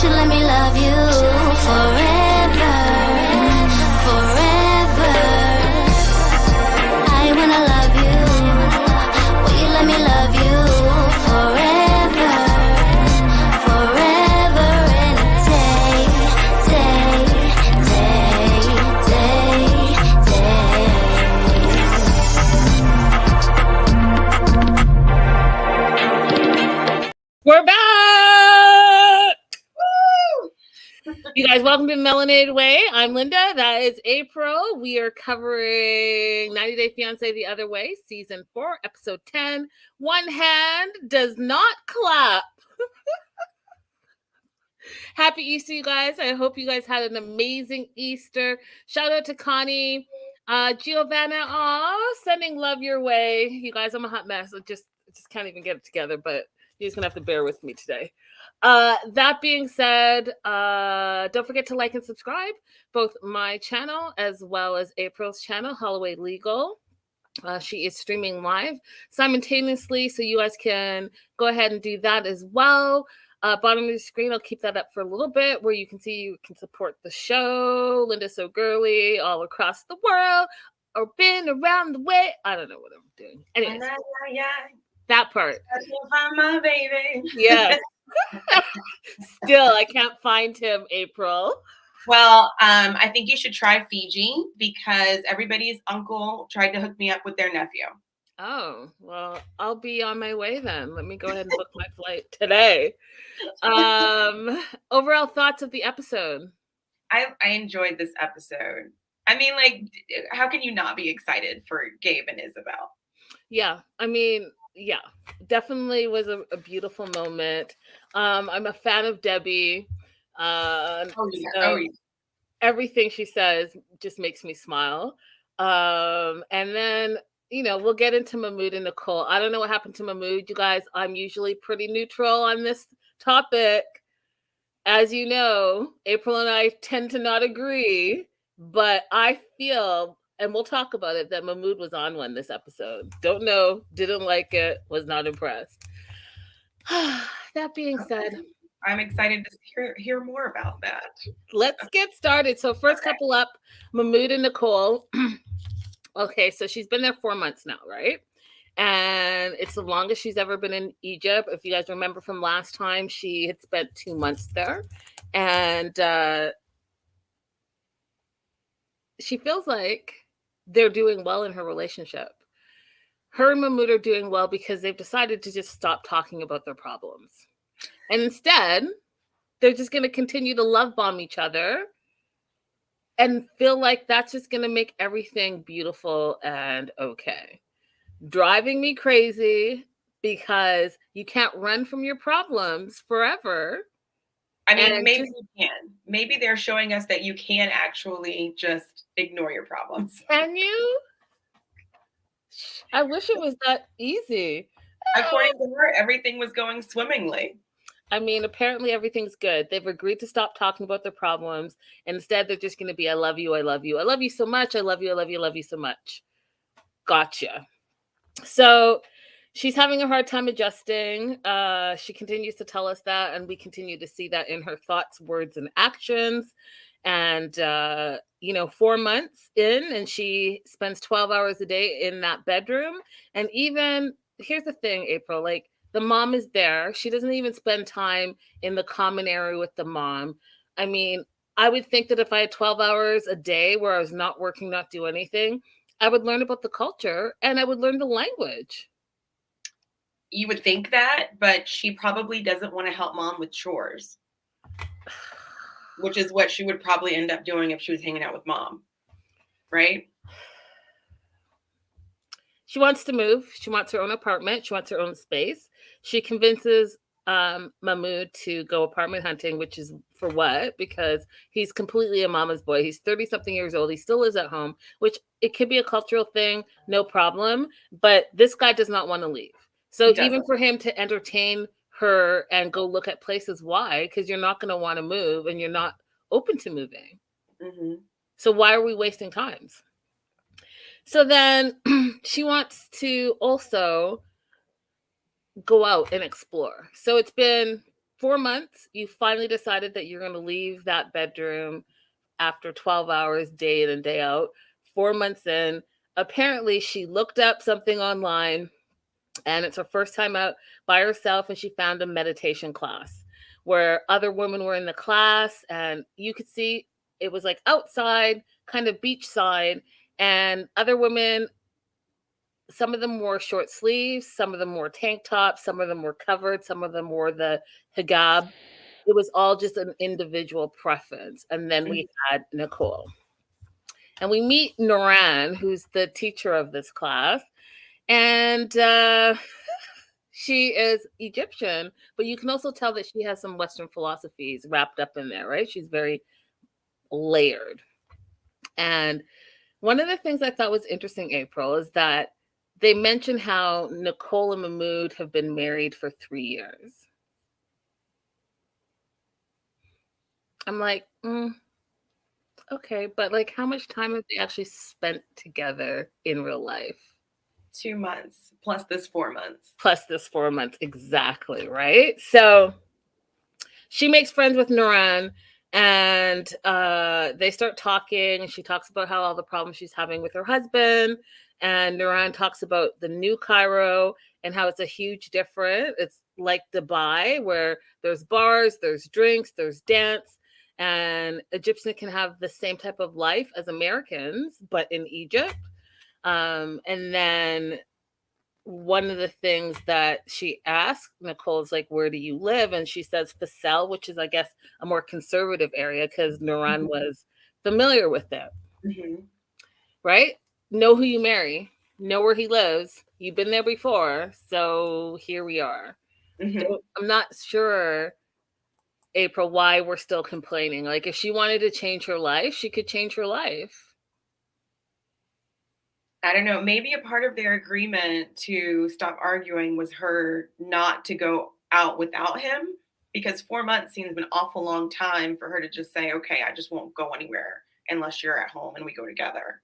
should let me love you forever, forever. I wanna love you. Will you let me love you forever, forever and a day, day. We're back! You guys, welcome to Melanated Way. I'm Linda. That is April. We are covering 90 Day Fiancé The Other Way, Season 4, Episode 10. One hand does not clap. Happy Easter, you guys. I hope you guys had an amazing Easter. Shout out to Connie. Giovanna, sending love your way. You guys, I'm a hot mess. I just can't even get it together, but you're just going to have to bear with me today. That being said, don't forget to like and subscribe, both my channel as well as April's channel, Holloway Legal. She is streaming live simultaneously, so you guys can go ahead and do that as well. Bottom of the screen, I'll keep that up for a little bit where you can see you can support the show. Linda's so girly all across the world or been around the way. I don't know what I'm doing. Anyways, that part. Find my baby. Yeah. Still, I can't find him, April. Well, I think you should try Fiji because everybody's uncle tried to hook me up with their nephew. Oh, well, I'll be on my way then. Let me go ahead and book my flight today. Overall thoughts of the episode? I enjoyed this episode. I mean, like, how can you not be excited for Gabe and Isabel? Yeah, I mean, yeah, definitely was a beautiful moment. I'm a fan of Debbie. Everything she says just makes me smile. And then, you know, we'll get into Mahmoud and Nicole. I don't know what happened to Mahmoud, you guys. I'm usually pretty neutral on this topic. As you know, April and I tend to not agree, but I feel, and we'll talk about it, that Mahmoud was on one this episode. Don't know, didn't like it, was not impressed. That being said, I'm excited to hear more about that. Let's get started. So first couple up, Mahmoud and Nicole. Okay, so she's been there 4 months now, right? And it's the longest she's ever been in Egypt. If you guys remember from last time, she had spent 2 months there. And she feels like they're doing well in her relationship. Her and Mahmoud are doing well because they've decided to just stop talking about their problems. And instead, they're just going to continue to love bomb each other and feel like that's just going to make everything beautiful and okay. Driving me crazy because you can't run from your problems forever. I mean, maybe you can. Maybe they're showing us that you can actually just ignore your problems. Can you? I wish it was that easy. According to her, everything was going swimmingly. I mean, apparently everything's good. They've agreed to stop talking about their problems. And instead, they're just going to be, I love you. I love you. I love you so much. I love you. I love you. I love you so much. Gotcha. So she's having a hard time adjusting. She continues to tell us that. And we continue to see that in her thoughts, words, and actions. And, 4 months in, and she spends 12 hours a day in that bedroom. And even, here's the thing, April, like, the mom is there. She doesn't even spend time in the common area with the mom. I mean, I would think that if I had 12 hours a day where I was not working, not do anything, I would learn about the culture and I would learn the language. You would think that, but she probably doesn't want to help mom with chores, which is what she would probably end up doing if she was hanging out with mom, right? She wants to move. She wants her own apartment. She wants her own space. She convinces Mahmoud to go apartment hunting, which is for what? Because he's completely a mama's boy. He's 30-something years old. He still lives at home, which it could be a cultural thing, no problem. But this guy does not want to leave. So even for him to entertain her and go look at places, why? Because you're not going to want to move and you're not open to moving. Mm-hmm. So why are we wasting times? So then she wants to also go out and explore. So it's been 4 months, you finally decided that you're going to leave that bedroom after 12 hours, day in and day out. 4 months in, apparently she looked up something online, and it's her first time out by herself, and she found a meditation class where other women were in the class, and you could see it was like outside, kind of beachside, and other women, some of them wore short sleeves, some of them wore tank tops, some of them were covered, some of them wore the hijab. It was all just an individual preference. And then we had Nicole. And we meet Noran, who's the teacher of this class. And she is Egyptian, but you can also tell that she has some Western philosophies wrapped up in there, right? She's very layered. And one of the things I thought was interesting, April, is that they mention how Nicole and Mahmoud have been married for 3 years. I'm like, okay, but like, how much time have they actually spent together in real life? 2 months plus this 4 months. Plus this 4 months, exactly, right? So she makes friends with Nuran, and they start talking. She talks about how all the problems she's having with her husband, and Nuran talks about the new Cairo and how it's a huge difference. It's like Dubai, where there's bars, there's drinks, there's dance, and Egyptians can have the same type of life as Americans, but in Egypt. And then one of the things that she asked Nicole is like, where do you live? And she says Faisal, which is, I guess, a more conservative area because Nuran was familiar with it. Mm-hmm. Right? Know who you marry, know where he lives. You've been there before. So here we are. Mm-hmm. So I'm not sure, April, why we're still complaining. Like, if she wanted to change her life, she could change her life. I don't know. Maybe a part of their agreement to stop arguing was her not to go out without him, because 4 months seems an awful long time for her to just say, okay, I just won't go anywhere unless you're at home and we go together.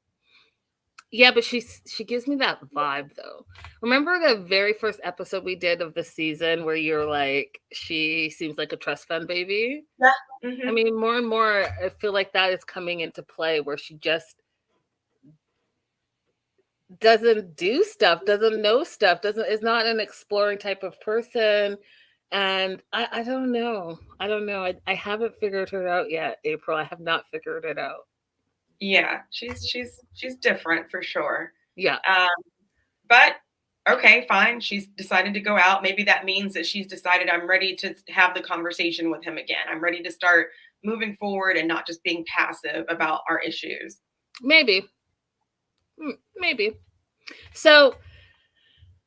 Yeah, but she gives me that vibe though. Remember the very first episode we did of the season where you're like, she seems like a trust fund baby? Yeah. Mm-hmm. I mean, more and more, I feel like that is coming into play where she just doesn't do stuff, doesn't know stuff, is not an exploring type of person. And I don't know. I haven't figured her out yet, April. I have not figured it out. Yeah, she's different for sure. Yeah. But okay, fine. She's decided to go out. Maybe that means that she's decided I'm ready to have the conversation with him again. I'm ready to start moving forward and not just being passive about our issues. Maybe. So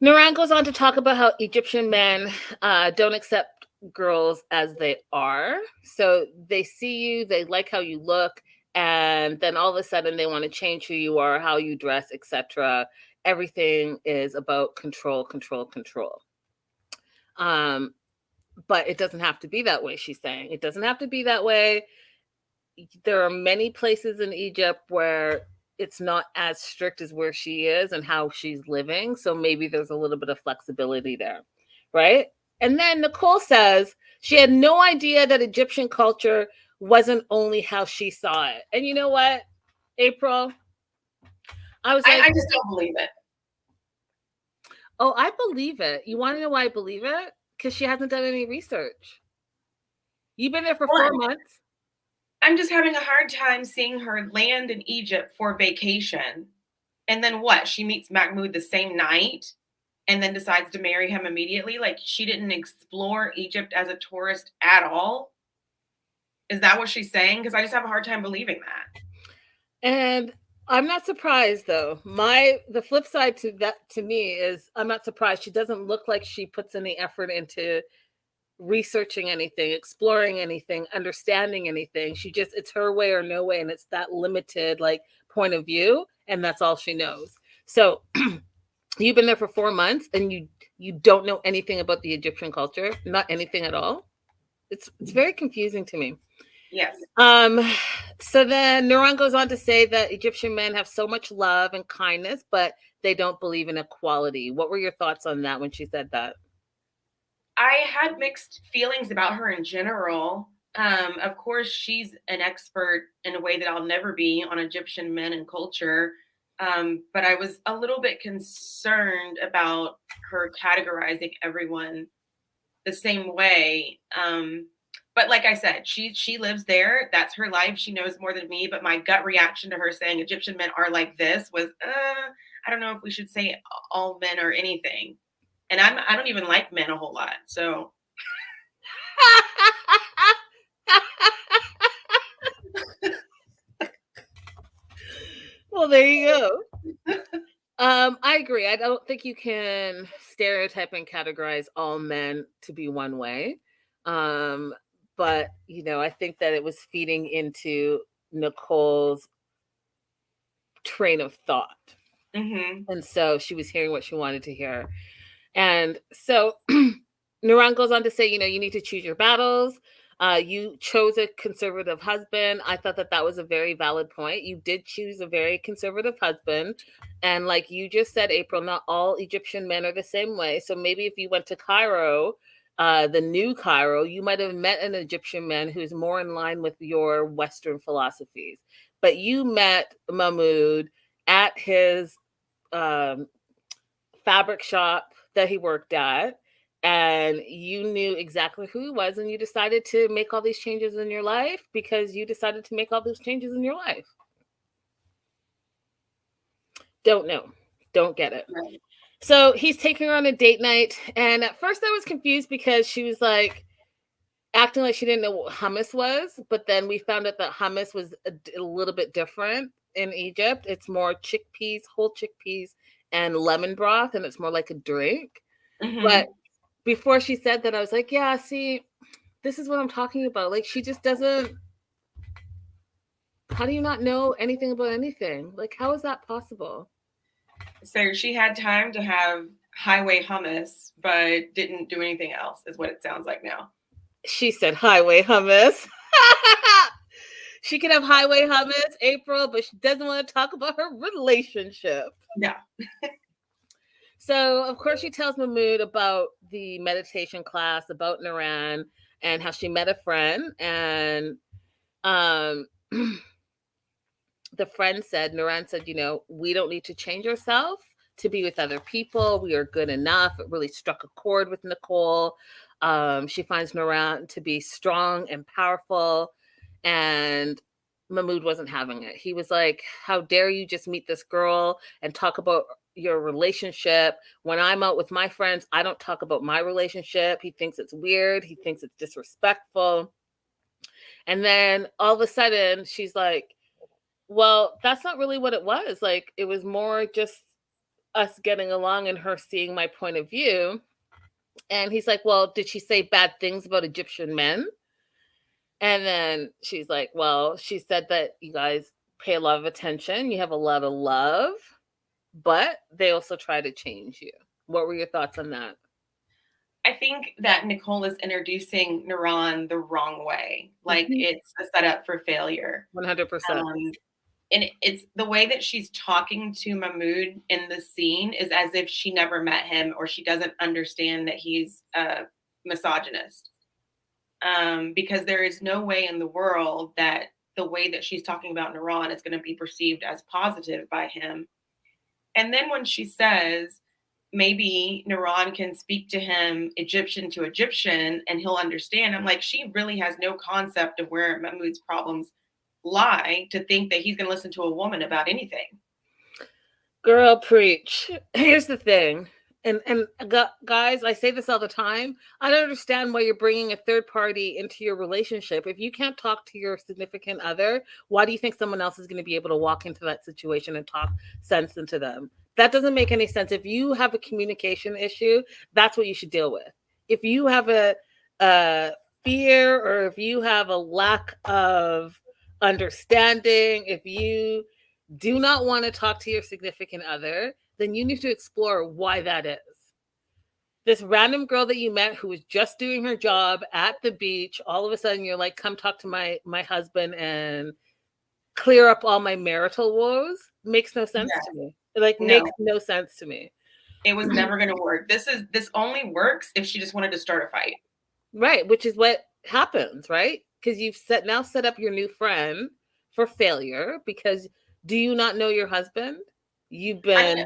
Nuran goes on to talk about how Egyptian men don't accept girls as they are. So they see you, they like how you look, and then all of a sudden they want to change who you are, how you dress, etc. Everything is about control. But it doesn't have to be that way, she's saying. It doesn't have to be that way. There are many places in Egypt where it's not as strict as where she is and how she's living. So maybe there's a little bit of flexibility there, right? And then Nicole says she had no idea that Egyptian culture wasn't only how she saw it. And you know what, April? I was like, I just don't believe it. Oh, I believe it. You want to know why I believe it? Because she hasn't done any research. You've been there for 4 months. I'm just having a hard time seeing her land in Egypt for vacation. And then what? She meets Mahmoud the same night and then decides to marry him immediately? Like, she didn't explore Egypt as a tourist at all? Is that what she's saying? Because I just have a hard time believing that. And I'm not surprised though. The flip side to that to me is I'm not surprised. She doesn't look like she puts any effort into researching anything, exploring anything, understanding anything. It's her way or no way, and it's that limited like point of view, and that's all she knows. So you've been there for 4 months and you don't know anything about the Egyptian culture, not anything at all. It's very confusing to me. Yes. So then Nuran goes on to say that Egyptian men have so much love and kindness, but they don't believe in equality. What were your thoughts on that when she said that? I had mixed feelings about her in general. Of course, she's an expert in a way that I'll never be on Egyptian men and culture. But I was a little bit concerned about her categorizing everyone the same way. But like I said, she lives there. That's her life. She knows more than me. But my gut reaction to her saying Egyptian men are like this was, I don't know if we should say all men or anything. And I don't even like men a whole lot. So Well, there you go. I agree. I don't think you can stereotype and categorize all men to be one way. But I think that it was feeding into Nicole's train of thought. mhm. And so she was hearing what she wanted to hear. And so Nuran goes on to say, you need to choose your battles. You chose a conservative husband. I thought that was a very valid point. You did choose a very conservative husband. And like you just said, April, not all Egyptian men are the same way. So maybe if you went to Cairo, the new Cairo, you might have met an Egyptian man who's more in line with your Western philosophies. But you met Mahmoud at his fabric shop that he worked at, and you knew exactly who he was, and you decided to make all these changes in your life because you decided to make all those changes in your life. Don't know. Don't get it. Right. So he's taking her on a date night, and at first I was confused because she was like acting like she didn't know what hummus was, but then we found out that hummus was a little bit different in Egypt. It's more chickpeas, whole chickpeas, and lemon broth, and it's more like a drink. Mhm. But before she said that, I was like, yeah, see, this is what I'm talking about. Like, she just doesn't. How do you not know anything about anything? Like, how is that possible? So she had time to have highway hummus, but didn't do anything else, is what it sounds like now. She said highway hummus. She can have highway hummus, April, but she doesn't want to talk about her relationship. Yeah. So, of course, she tells Mahmoud about the meditation class, about Nuran, and how she met a friend. And the friend said, Nuran said, we don't need to change ourselves to be with other people. We are good enough. It really struck a chord with Nicole. She finds Nuran to be strong and powerful. And Mahmoud wasn't having it. He was like, how dare you just meet this girl and talk about your relationship. When I'm out with my friends, I don't talk about my relationship. He thinks it's weird. He thinks it's disrespectful. And then all of a sudden she's like, well, that's not really what it was. Like, it was more just us getting along and her seeing my point of view. And he's like, well, did she say bad things about Egyptian men? And then she's like, well, she said that you guys pay a lot of attention. You have a lot of love, but they also try to change you. What were your thoughts on that? I think that Nicole is introducing Nuran the wrong way. Like it's a setup for failure. 100%. And it's the way that she's talking to Mahmoud in the scene is as if she never met him or she doesn't understand that he's a misogynist. Because there is no way in the world that the way that she's talking about Nuran is going to be perceived as positive by him. And then when she says, maybe Nuran can speak to him Egyptian to Egyptian and he'll understand, I'm like, she really has no concept of where Mahmoud's problems lie to think that he's going to listen to a woman about anything. Girl, preach. Here's the thing. And guys, I say this all the time. I don't understand why you're bringing a third party into your relationship. If you can't talk to your significant other, why do you think someone else is going to be able to walk into that situation and talk sense into them? That doesn't make any sense. If you have a communication issue, that's what you should deal with. If you have a fear or if you have a lack of understanding, if you do not want to talk to your significant other, then you need to explore why that is. This random girl that you met who was just doing her job at the beach, all of a sudden you're like, come talk to my husband and clear up all my marital woes, makes no sense to me. Like, makes no sense to me. It was never going to work. This only works if she just wanted to start a fight. Right, which is what happens, right? Because you've set up your new friend for failure. Because do you not know your husband? You've been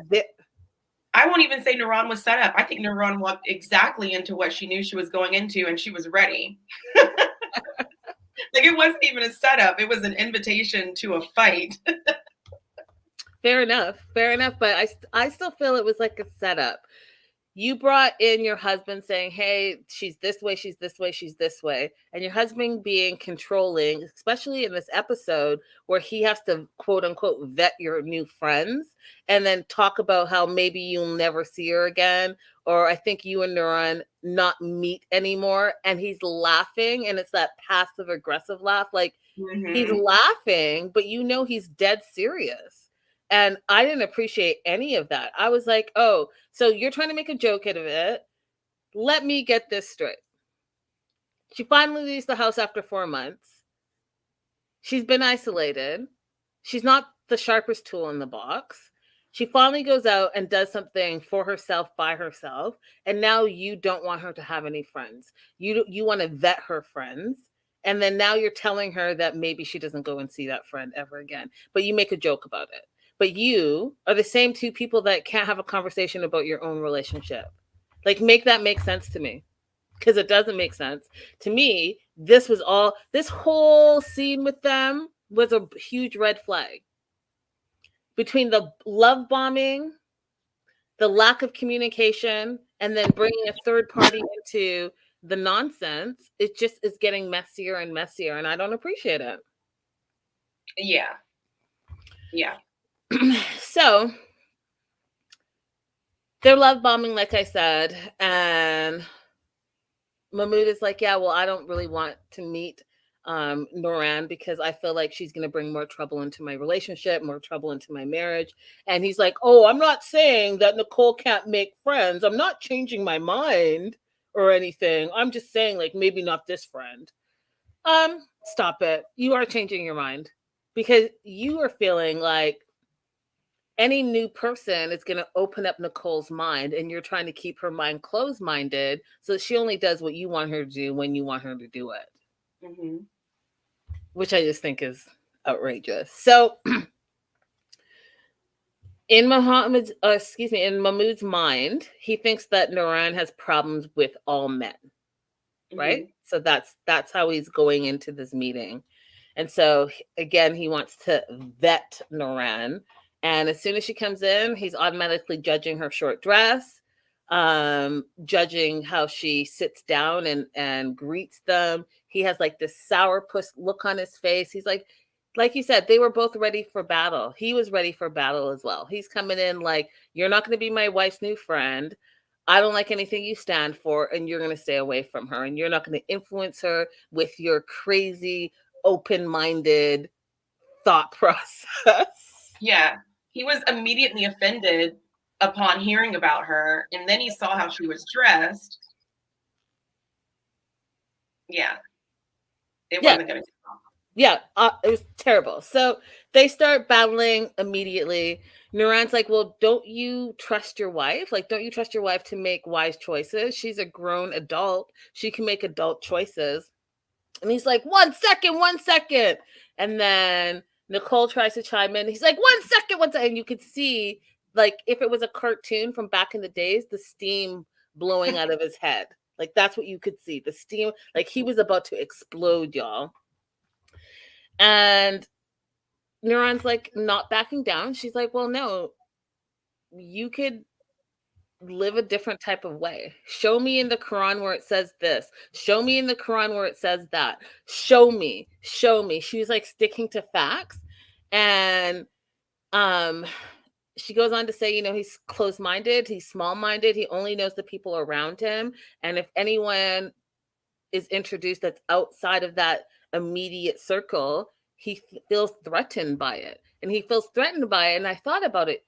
I won't even say Naran was set up. I think Naran walked exactly into what she knew she was going into, and she was ready. Like, it wasn't even a setup. It was an invitation to a fight. Fair enough. But I still feel it was like a setup. You brought in your husband saying, hey, she's this way, she's this way, she's this way. And your husband being controlling, especially in this episode where he has to, quote unquote, vet your new friends and then talk about how maybe you'll never see her again. Or I think you and Nuran not meet anymore. And he's laughing. And it's that passive aggressive laugh. Like he's laughing, but you know he's dead serious. And I didn't appreciate any of that. I was like, oh, so you're trying to make a joke out of it. Let me get this straight. She finally leaves the house after 4 months. She's been isolated. She's not the sharpest tool in the box. She finally goes out and does something for herself by herself. And now you don't want her to have any friends. You want to vet her friends. And then now you're telling her that maybe she doesn't go and see that friend ever again. But you make a joke about it. But you are the same two people that can't have a conversation about your own relationship. Like, make that make sense to me. Because it doesn't make sense. To me, this whole scene with them was a huge red flag. Between the love bombing, the lack of communication, and then bringing a third party into the nonsense, it just is getting messier and messier, and I don't appreciate it. Yeah. So they're love bombing, like I said, and Mahmoud is like, yeah, well, I don't really want to meet Noran because I feel like she's going to bring more trouble into my relationship, more trouble into my marriage. And he's like, oh, I'm not saying that Nicole can't make friends. I'm not changing my mind or anything. I'm just saying, like, maybe not this friend. Stop it. You are changing your mind because you are feeling like any new person is going to open up Nicole's mind, and you're trying to keep her mind closed-minded so she only does what you want her to do when you want her to do it. Mm-hmm. Which I just think is outrageous. So in Mahmoud's mind, he thinks that Naran has problems with all men. Right? Mm-hmm. So that's how he's going into this meeting. And so again, he wants to vet Naran. And as soon as she comes in, he's automatically judging her short dress, judging how she sits down and greets them. He has like this sourpuss look on his face. He's like you said, they were both ready for battle. He was ready for battle as well. He's coming in like, you're not going to be my wife's new friend. I don't like anything you stand for, and you're going to stay away from her, and you're not going to influence her with your crazy, open-minded thought process. Yeah. He was immediately offended upon hearing about her, and then he saw how she was dressed. Yeah. It wasn't going to go wrong. Yeah, it was terrible. So they start battling immediately. Nuran's like, well, don't you trust your wife? Like, don't you trust your wife to make wise choices? She's a grown adult. She can make adult choices. And he's like, 1 second. And then Nicole tries to chime in. He's like, 1 second. And you could see, like, if it was a cartoon from back in the days, the steam blowing out of his head. Like, that's what you could see. The steam, like, he was about to explode, y'all. And Nuran's like not backing down. She's like, well, no, you could live a different type of way. Show me in the Quran where it says this. Show me in the Quran where it says that. Show me. She was like sticking to facts. And she goes on to say, you know, he's closed-minded, he's small-minded, he only knows the people around him. And if anyone is introduced that's outside of that immediate circle, he feels threatened by it. And I thought about it,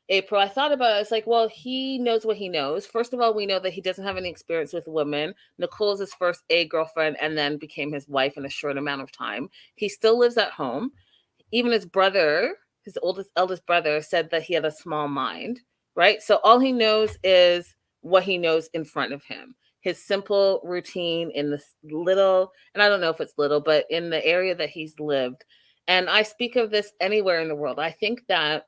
April. It's like, well, he knows what he knows. First of all, we know that he doesn't have any experience with women. Nicole's his first girlfriend and then became his wife in a short amount of time. He still lives at home. Even his brother, his eldest brother, said that he had a small mind. right? So all he knows is what he knows in front of him. His simple routine in this little, and I don't know if it's little, but in the area that he's lived. And I speak of this anywhere in the world. I think that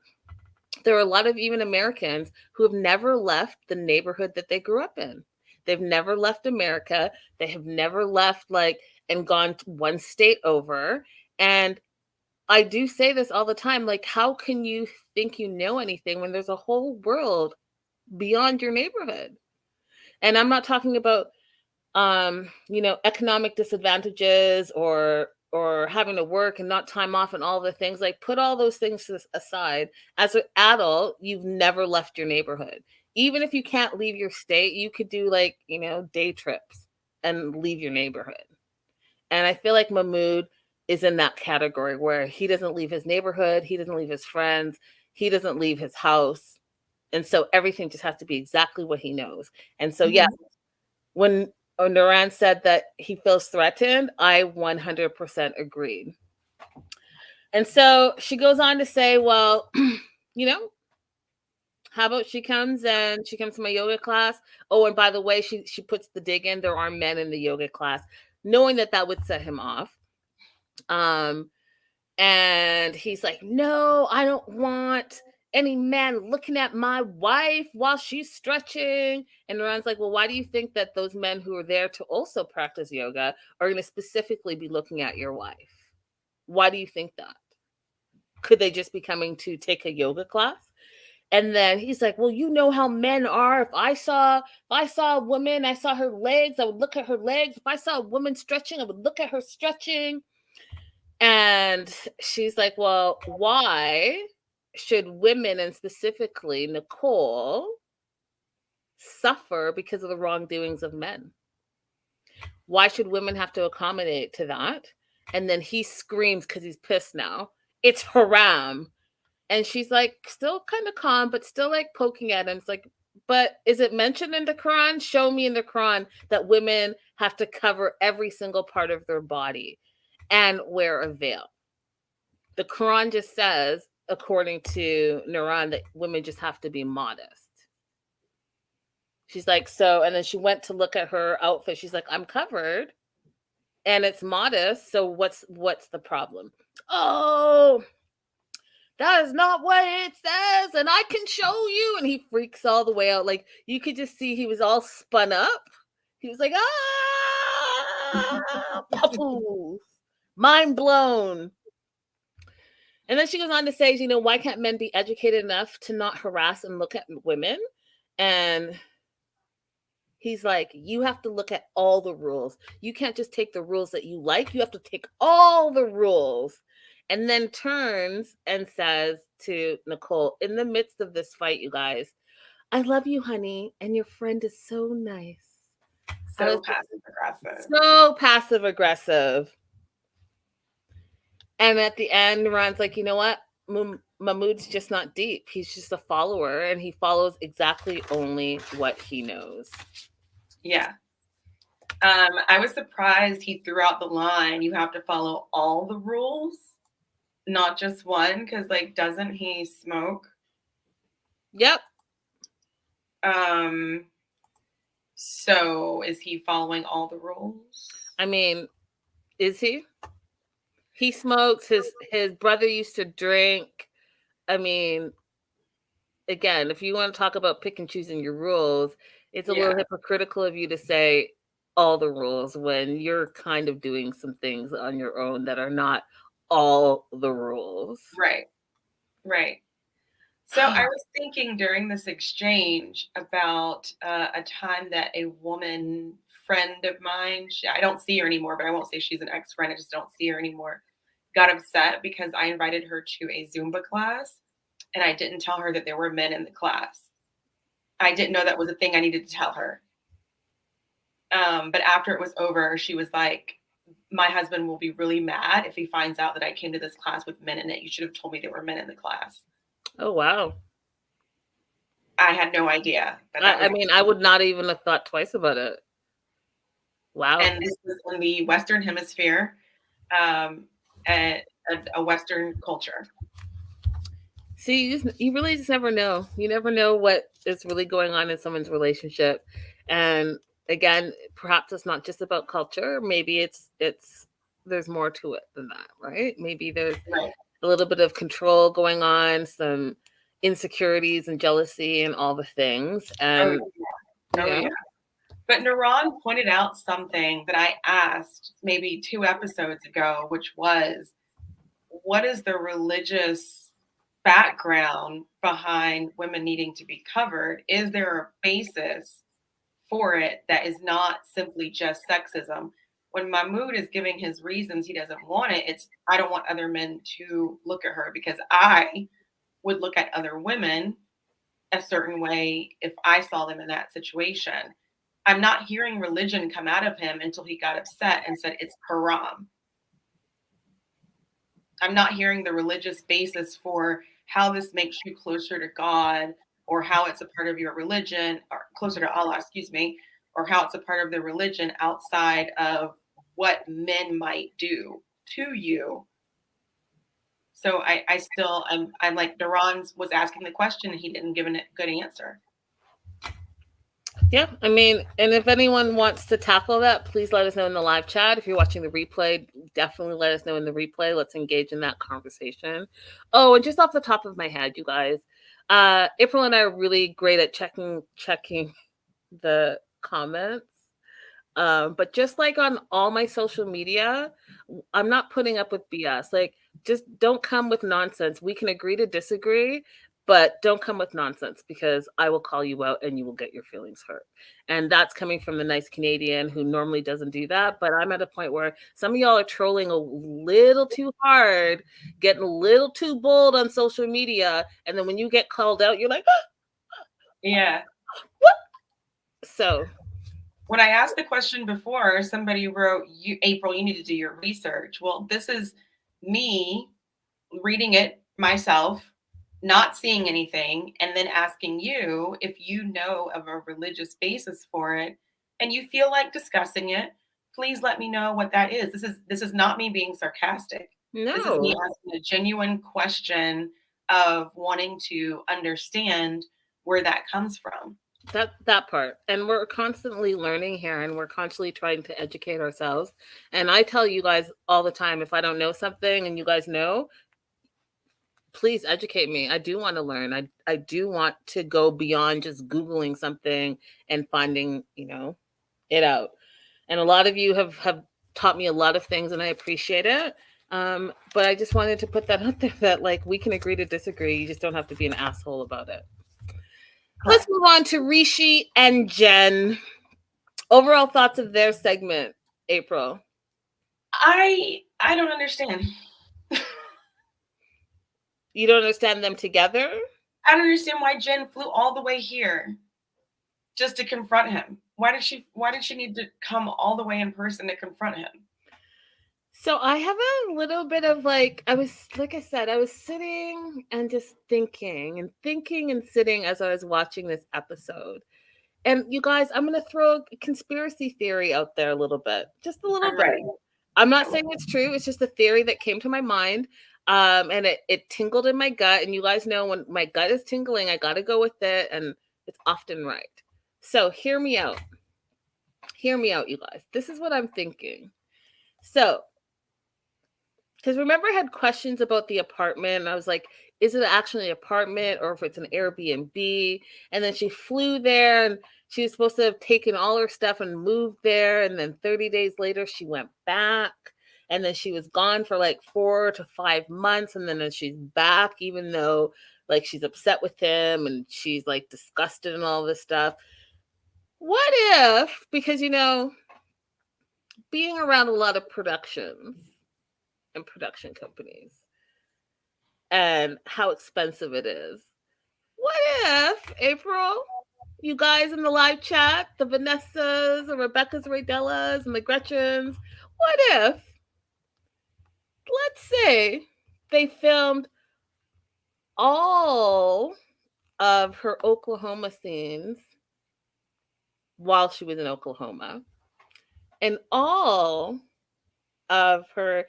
there are a lot of even Americans who have never left the neighborhood that they grew up in. They've never left America. They have never left like and gone to one state over. And I do say this all the time, like, how can you think you know anything when there's a whole world beyond your neighborhood? And I'm not talking about economic disadvantages or having to work and not time off and all the things. Like, put all those things aside. As an adult, you've never left your neighborhood. Even if you can't leave your state, you could do like, day trips and leave your neighborhood. And I feel like Mahmoud is in that category where he doesn't leave his neighborhood, he doesn't leave his friends, he doesn't leave his house. And so everything just has to be exactly what he knows. And so, yeah, when Nuran said that he feels threatened, I 100% agreed. And so she goes on to say, well, how about she comes to my yoga class? Oh, and by the way, she puts the dig in, there are men in the yoga class, knowing that would set him off. And he's like, no, I don't want any man looking at my wife while she's stretching. And Ron's like, well, why do you think that those men who are there to also practice yoga are going to specifically be looking at your wife? Why do you think that? Could they just be coming to take a yoga class? And then he's like, well, you know how men are. If I saw a woman, I saw her legs, I would look at her legs. If I saw a woman stretching, I would look at her stretching. And she's like, well, why should women, and specifically Nicole, suffer because of the wrongdoings of men? Why should women have to accommodate to that? And then he screams because he's pissed now, it's haram. And she's like, still kind of calm, but still like poking at him. It's like, but is it mentioned in the Quran? Show me in the Quran that women have to cover every single part of their body and wear a veil. The Quran just says, according to Nuran, that women just have to be modest. She's like, so, and then she went to look at her outfit. She's like, I'm covered and it's modest. So what's the problem? Oh, that is not what it says. And I can show you. And he freaks all the way out. Like, you could just see he was all spun up. He was like, mind blown. And then she goes on to say, why can't men be educated enough to not harass and look at women? And he's like, you have to look at all the rules. You can't just take the rules that you like. You have to take all the rules. And then turns and says to Nicole, in the midst of this fight, you guys, I love you, honey. And your friend is so nice. So passive aggressive. So passive aggressive. And at the end, Ron's like, you know what? Mahmoud's just not deep. He's just a follower, and he follows exactly only what he knows. Yeah. I was surprised he threw out the line, you have to follow all the rules, not just one, because, like, doesn't he smoke? Yep. So is he following all the rules? I mean, is he? He smokes. His brother used to drink. I mean, again, if you want to talk about pick and choosing your rules, it's a little hypocritical of you to say all the rules when you're kind of doing some things on your own that are not all the rules. Right. So I was thinking during this exchange about a time that a woman friend of mine, I don't see her anymore, but I won't say she's an ex-friend, I just don't see her anymore, got upset because I invited her to a Zumba class and I didn't tell her that there were men in the class. I didn't know that was a thing I needed to tell her. But after it was over, she was like, my husband will be really mad if he finds out that I came to this class with men in it. You should have told me there were men in the class. Oh, wow. I had no idea. I mean, I would not even have thought twice about it. Wow. And this was in the Western Hemisphere, a Western culture. See, you really just never know. You never know what is really going on in someone's relationship. And again, perhaps it's not just about culture. Maybe it's there's more to it than that, right? Maybe there's Right. a little bit of control going on, some insecurities and jealousy and all the things. Oh, And yeah. Oh, yeah, yeah. But Naran pointed out something that I asked maybe 2 episodes ago, which was, what is the religious background behind women needing to be covered? Is there a basis for it that is not simply just sexism? When Mahmoud is giving his reasons he doesn't want it, it's, I don't want other men to look at her because I would look at other women a certain way if I saw them in that situation. I'm not hearing religion come out of him until he got upset and said it's haram. I'm not hearing the religious basis for how this makes you closer to God, or how it's a part of your religion, or closer to Allah, excuse me, or how it's a part of the religion outside of what men might do to you. So I still, I'm like, Duran was asking the question and he didn't give a good answer. yeah. I mean, and if anyone wants to tackle that, please let us know in the live chat. If you're watching the replay, definitely let us know in the replay. Let's engage in that conversation. Oh, and just off the top of my head, you guys, April and I are really great at checking the comments. But just like on all my social media, I'm not putting up with BS. Like, just don't come with nonsense. We can agree to disagree, but don't come with nonsense because I will call you out and you will get your feelings hurt. And that's coming from the nice Canadian who normally doesn't do that. But I'm at a point where some of y'all are trolling a little too hard, getting a little too bold on social media. And then when you get called out, you're like, Yeah. what? So When I asked the question before, somebody wrote, "You, April, you need to do your research." Well, this is me reading it myself, not seeing anything, and then asking you if you know of a religious basis for it and you feel like discussing it. Please let me know what that is. This is not me being sarcastic. This is me no. asking a genuine question of wanting to understand where that comes from. That part. And we're constantly learning here and we're constantly trying to educate ourselves. And I tell you guys all the time, if I don't know something and you guys know, please educate me. I do want to learn. I do want to go beyond just Googling something and finding, it out. And a lot of you have taught me a lot of things and I appreciate it. But I just wanted to put that out there that like we can agree to disagree. You just don't have to be an asshole about it. Let's Correct. move on to Rishi and Jen. Overall thoughts of their segment, April. I don't understand. You don't understand them together? I don't understand why Jen flew all the way here just to confront him. Why did she need to come all the way in person to confront him? So I have a little bit of like I said, I was sitting and just thinking and sitting as I was watching this episode. And you guys, I'm gonna throw a conspiracy theory out there a little bit. Just a little I'm bit. ready. I'm not saying it's true, it's just a theory that came to my mind. And it tingled in my gut. And you guys know when my gut is tingling, I gotta go with it, and it's often right. So hear me out. Hear me out, you guys. This is what I'm thinking. So because remember I had questions about the apartment and I was like, is it actually an apartment or if it's an Airbnb? And then she flew there and she was supposed to have taken all her stuff and moved there, and then 30 days later she went back, and then she was gone for like 4 to 5 months, and then she's back even though like she's upset with him and she's like disgusted and all this stuff. What if, because being around a lot of productions and production companies and how expensive it is. What if, April, you guys in the live chat, the Vanessas, the Rebecca's Raydellas, and the Gretchens, what if, let's say, they filmed all of her Oklahoma scenes while she was in Oklahoma and all of her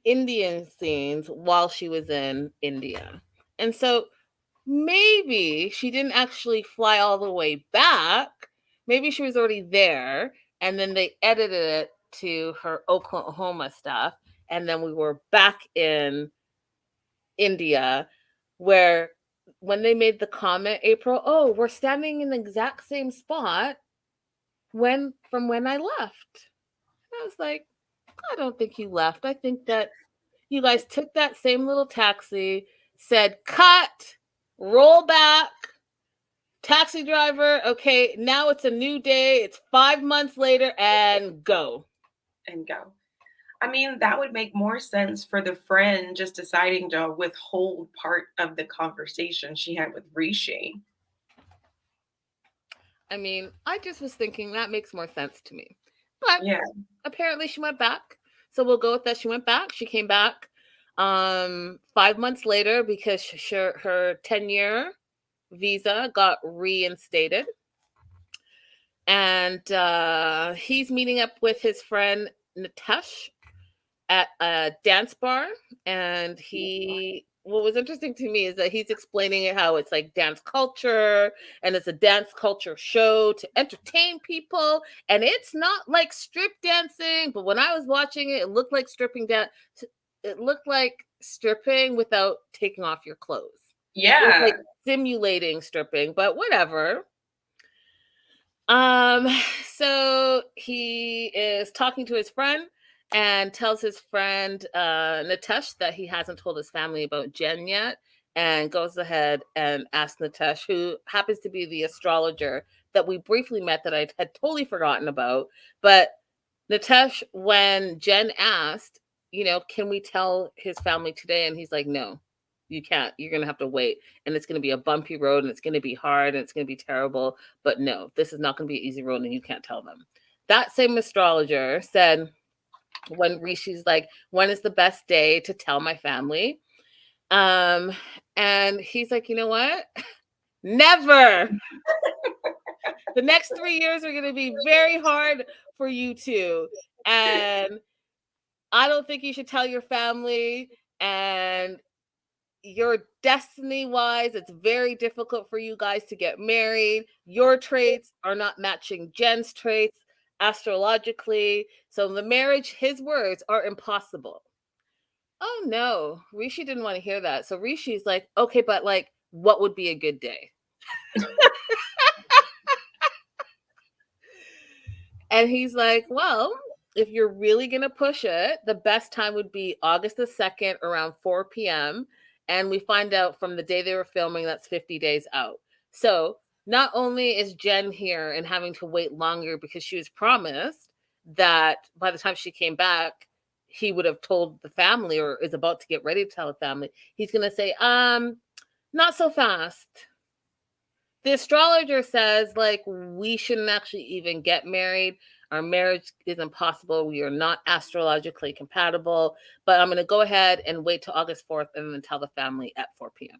Indian scenes while she was in India? And so maybe she didn't actually fly all the way back. Maybe she was already there, and then they edited it to her Oklahoma stuff, and then we were back in India, where when they made the comment, April, oh, we're standing in the exact same spot from when I left. I was like, I don't think you left. I think that you guys took that same little taxi, said, cut, roll back, taxi driver, okay, now it's a new day, it's 5 months later, and go. And go. I mean, that would make more sense for the friend just deciding to withhold part of the conversation she had with Rishi. I mean, I just was thinking that makes more sense to me. But Yeah. apparently she went back. So we'll go with that. She went back. She came back 5 months later because her 10-year visa got reinstated. And he's meeting up with his friend Nitesh at a dance bar. And what was interesting to me is that he's explaining it how it's like dance culture and it's a dance culture show to entertain people. And it's not like strip dancing, but when I was watching it, it looked like stripping dance. It looked like stripping without taking off your clothes. Yeah. It was like simulating stripping, but whatever. So he is talking to his friend and tells his friend Nitesh that he hasn't told his family about Jen yet, and goes ahead and asks Nitesh, who happens to be the astrologer that we briefly met that I had totally forgotten about. But Nitesh, when Jen asked, can we tell his family today? And he's like, no, you can't. You're going to have to wait. And it's going to be a bumpy road and it's going to be hard and it's going to be terrible. But no, this is not going to be an easy road and you can't tell them. That same astrologer said, when Rishi's like, when is the best day to tell my family? And he's like, you know what? Never. The next 3 years are going to be very hard for you two. And I don't think you should tell your family. And your destiny wise, it's very difficult for you guys to get married. Your traits are not matching Jen's traits astrologically. So the marriage, his words, are impossible. Oh no, Rishi didn't want to hear that. So Rishi's like, okay, but like, what would be a good day? And he's like, well, if you're really going to push it, the best time would be August the 2nd around 4 p.m. And we find out from the day they were filming, that's 50 days out. So not only is Jen here and having to wait longer because she was promised that by the time she came back, he would have told the family or is about to get ready to tell the family. He's going to say, not so fast. The astrologer says, like, we shouldn't actually even get married. Our marriage is impossible. We are not astrologically compatible. But I'm going to go ahead and wait till August 4th and then tell the family at 4 p.m.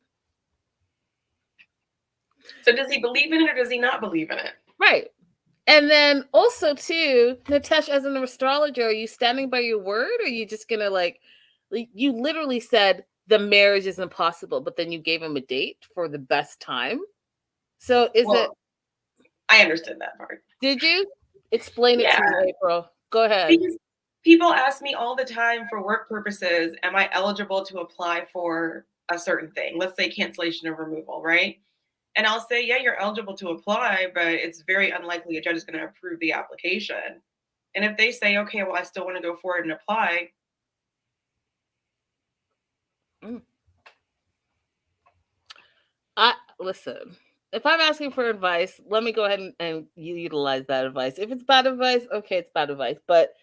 So does he believe in it or does he not believe in it? Right. And then also, too, Nitesh, as an astrologer, are you standing by your word? Or are you just going to, like, you literally said the marriage is impossible, but then you gave him a date for the best time. So it? I understood that part. Did you? Explain it to me, April. Go ahead. Because people ask me all the time for work purposes, am I eligible to apply for a certain thing? Let's say cancellation of removal, right? And I'll say, yeah, you're eligible to apply, but it's very unlikely a judge is going to approve the application. And if they say, okay, well, I still want to go forward and apply. Listen, if I'm asking for advice, let me go ahead and you utilize that advice. If it's bad advice, okay, it's bad advice. But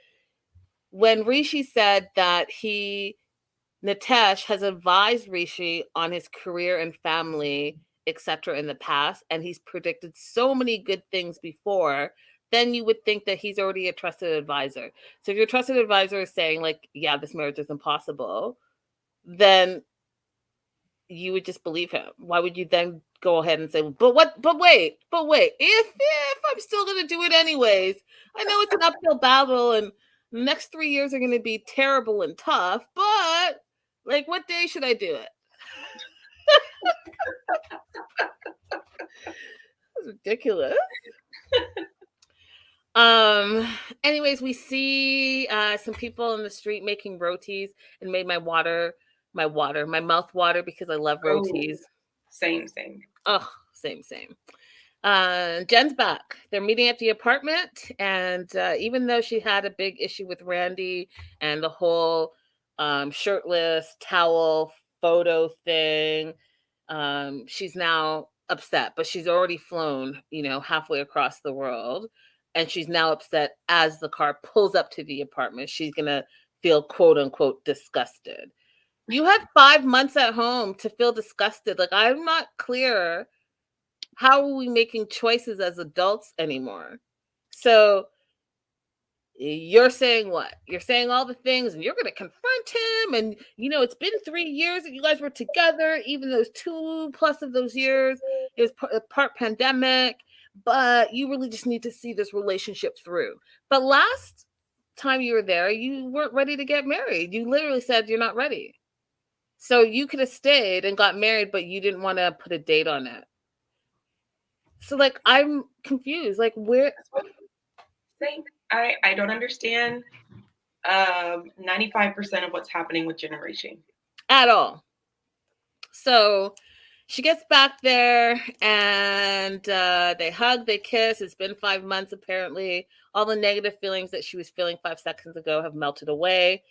when Rishi said that Nitesh has advised Rishi on his career and family, etc. in the past, and he's predicted so many good things before, then you would think that he's already a trusted advisor. So if your trusted advisor is saying, like, yeah, this marriage is impossible, then you would just believe him. Why would you then go ahead and say, but wait, if I'm still going to do it anyways, I know it's an uphill battle and the next 3 years are going to be terrible and tough, but like, what day should I do it? That's ridiculous. Anyways, we see some people in the street making rotis and made my mouth water because I love Oh, rotis. same. Oh, same. Jen's back. They're meeting at the apartment, and even though she had a big issue with Randy and the whole shirtless towel photo thing, she's now upset, but she's already flown, halfway across the world. And she's now upset as the car pulls up to the apartment. She's going to feel quote unquote disgusted. You had 5 months at home to feel disgusted. Like, I'm not clear. How are we making choices as adults anymore? So you're saying what? You're saying all the things, and you're going to confront him. And, it's been 3 years that you guys were together, even those 2+ of those years. It was part pandemic, but you really just need to see this relationship through. But last time you were there, you weren't ready to get married. You literally said you're not ready. So you could have stayed and got married, but you didn't want to put a date on it. So, like, I'm confused. Like, where? Same. I don't understand 95% of what's happening with Generation. At all. So she gets back there and they hug, they kiss. It's been 5 months, apparently. All the negative feelings that she was feeling 5 seconds ago have melted away.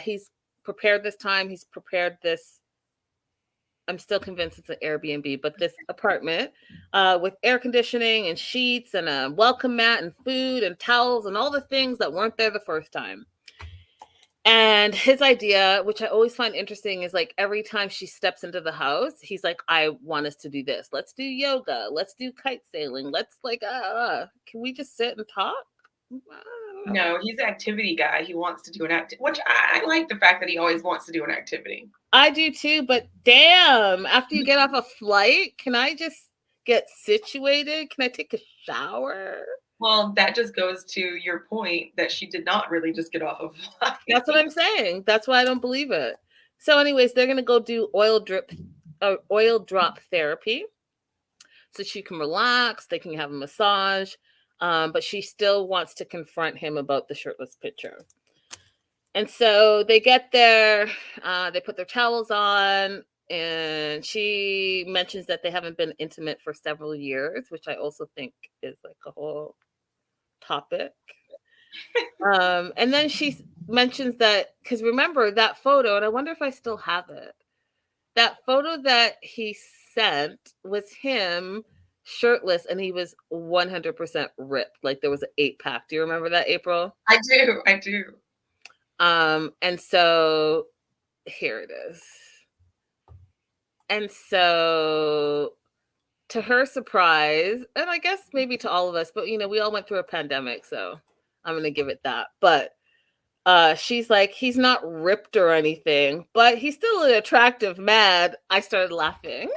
He's prepared this time. He's prepared this. I'm still convinced it's an Airbnb, but this apartment with air conditioning and sheets and a welcome mat and food and towels and all the things that weren't there the first time. And his idea, which I always find interesting, is like every time she steps into the house, he's like, I want us to do this. Let's do yoga. Let's do kite sailing. Let's can we just sit and talk? No, he's an activity guy. He wants to do an activity, which I like the fact that he always wants to do an activity. I do too, but damn, after you get off a flight, can I just get situated? Can I take a shower? Well, that just goes to your point that she did not really just get off of flight. That's what I'm saying. That's why I don't believe it. So anyways, they're going to go do oil drop therapy so she can relax. They can have a massage. But she still wants to confront him about the shirtless picture. And so they get there, they put their towels on, and she mentions that they haven't been intimate for several years, which I also think is like a whole topic. And then she mentions that, because remember that photo, and I wonder if I still have it. That photo that he sent was him shirtless, and he was 100% ripped. Like there was an 8-pack. Do you remember that, April? I do. And so here it is. And so to her surprise, and I guess maybe to all of us, but we all went through a pandemic, so I'm going to give it that. But she's like, he's not ripped or anything, but he's still an attractive man. I started laughing.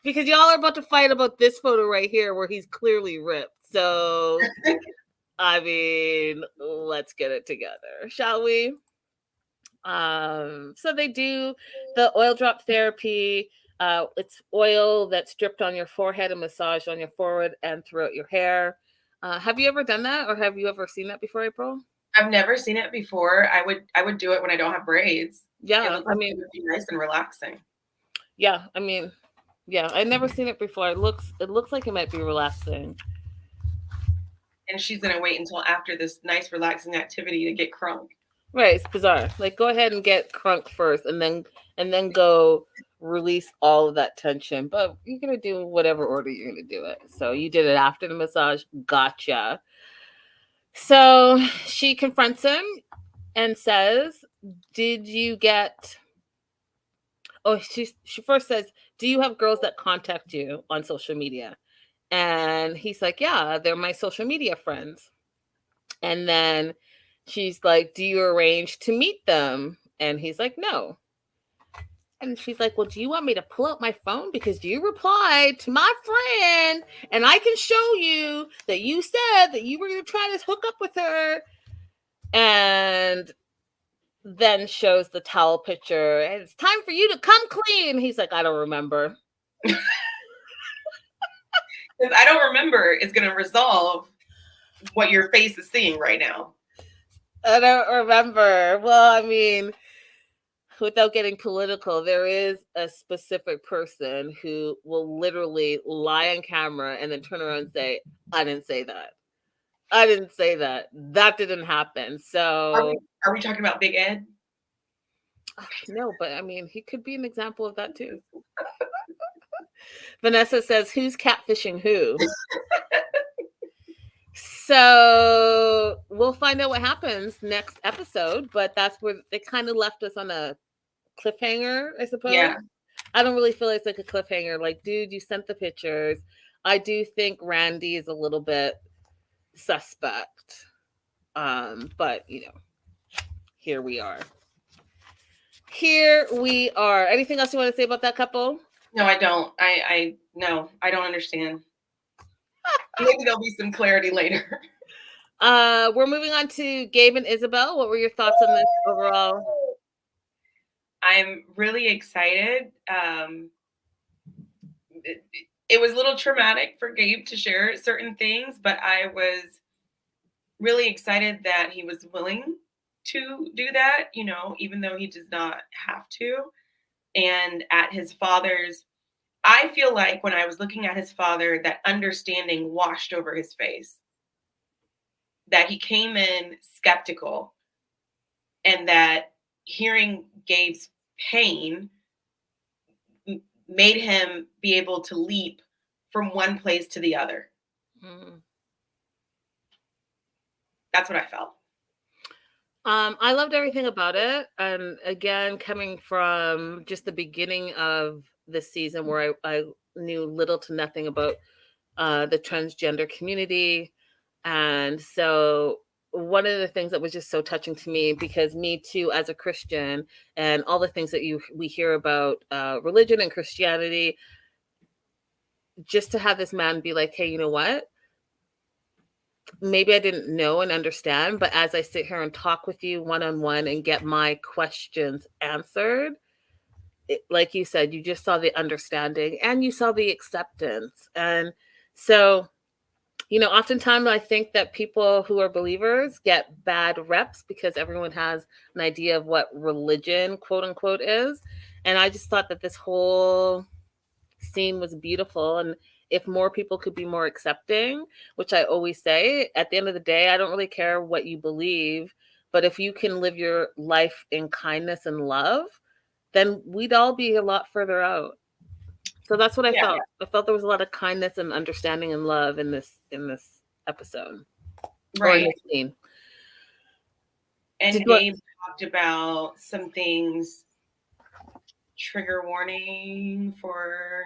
Because y'all are about to fight about this photo right here where he's clearly ripped. So, I mean, let's get it together, shall we? So they do the oil drop therapy. It's oil that's dripped on your forehead and massaged on your forehead and throughout your hair. Have you ever done that, or have you ever seen that before, April? I've never seen it before. I would do it when I don't have braids. Yeah, it would be nice and relaxing. Yeah, I mean, yeah, I've never seen it before. It looks like it might be relaxing. And she's gonna wait until after this nice relaxing activity to get crunk. Right, it's bizarre. Like, go ahead and get crunk first, and then go release all of that tension. But you're gonna do whatever order you're gonna do it. So you did it after the massage. Gotcha. So she confronts him and says, "Did you get?" Oh, she first says, "Do you have girls that contact you on social media?" And he's like, "Yeah, they're my social media friends." And then she's like, "Do you arrange to meet them?" And he's like, "No." And she's like, "Well, do you want me to pull out my phone? Because you replied to my friend, and I can show you that you said that you were going to try to hook up with her." And then shows the towel picture. And it's time for you to come clean. He's like, I don't remember. Because I don't remember is going to resolve what your face is seeing right now. I don't remember. Well, I mean, without getting political, there is a specific person who will literally lie on camera and then turn around and say, I didn't say that. I didn't say that. That didn't happen. So Are we talking about Big Ed? no, but I mean, he could be an example of that too. Vanessa says, who's catfishing who? So we'll find out what happens next episode, but that's where they kind of left us on a cliffhanger, I suppose. Yeah. I don't really feel it's like a cliffhanger. Like, dude, you sent the pictures. I do think Randy is a little bit suspect. But you know, here we are. Here we are. Anything else you want to say about that couple? No, I don't. No, I don't understand. Maybe there'll be some clarity later. We're moving on to Gabe and Isabel. What were your thoughts on this overall? I'm really excited. It was a little traumatic for Gabe to share certain things, but I was really excited that he was willing to do that, you know, even though he does not have to. And at his father's, I feel like when I was looking at his father, that understanding washed over his face. That he came in skeptical, and that hearing Gabe's pain made him be able to leap from one place to the other. Mm. That's what I felt. I loved everything about it. And again, coming from just the beginning of the season where I knew little to nothing about the transgender community. And so one of the things that was just so touching to me, because me too, as a Christian, and all the things that we hear about religion and Christianity, just to have this man be like, hey, you know what? Maybe I didn't know and understand, but as I sit here and talk with you one-on-one and get my questions answered, like you said, you just saw the understanding and you saw the acceptance. And so, you know, oftentimes I think that people who are believers get bad reps because everyone has an idea of what religion, quote unquote, is. And I just thought that this whole scene was beautiful. And if more people could be more accepting, which I always say, at the end of the day, I don't really care what you believe, but if you can live your life in kindness and love, then we'd all be a lot further out. So that's what I felt. I felt there was a lot of kindness and understanding and love in this episode. Or in this scene. And Gabe talked about some things, trigger warning for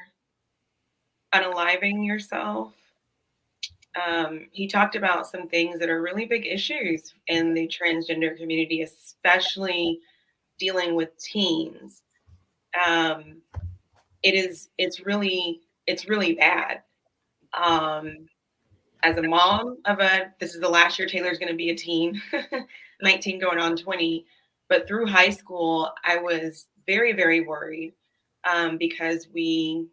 unaliving yourself. He talked about some things that are really big issues in the transgender community, especially dealing with teens. It's really bad. As a mom of this is the last year Taylor's going to be a teen, 19 going on 20, but through high school, I was very, very worried because we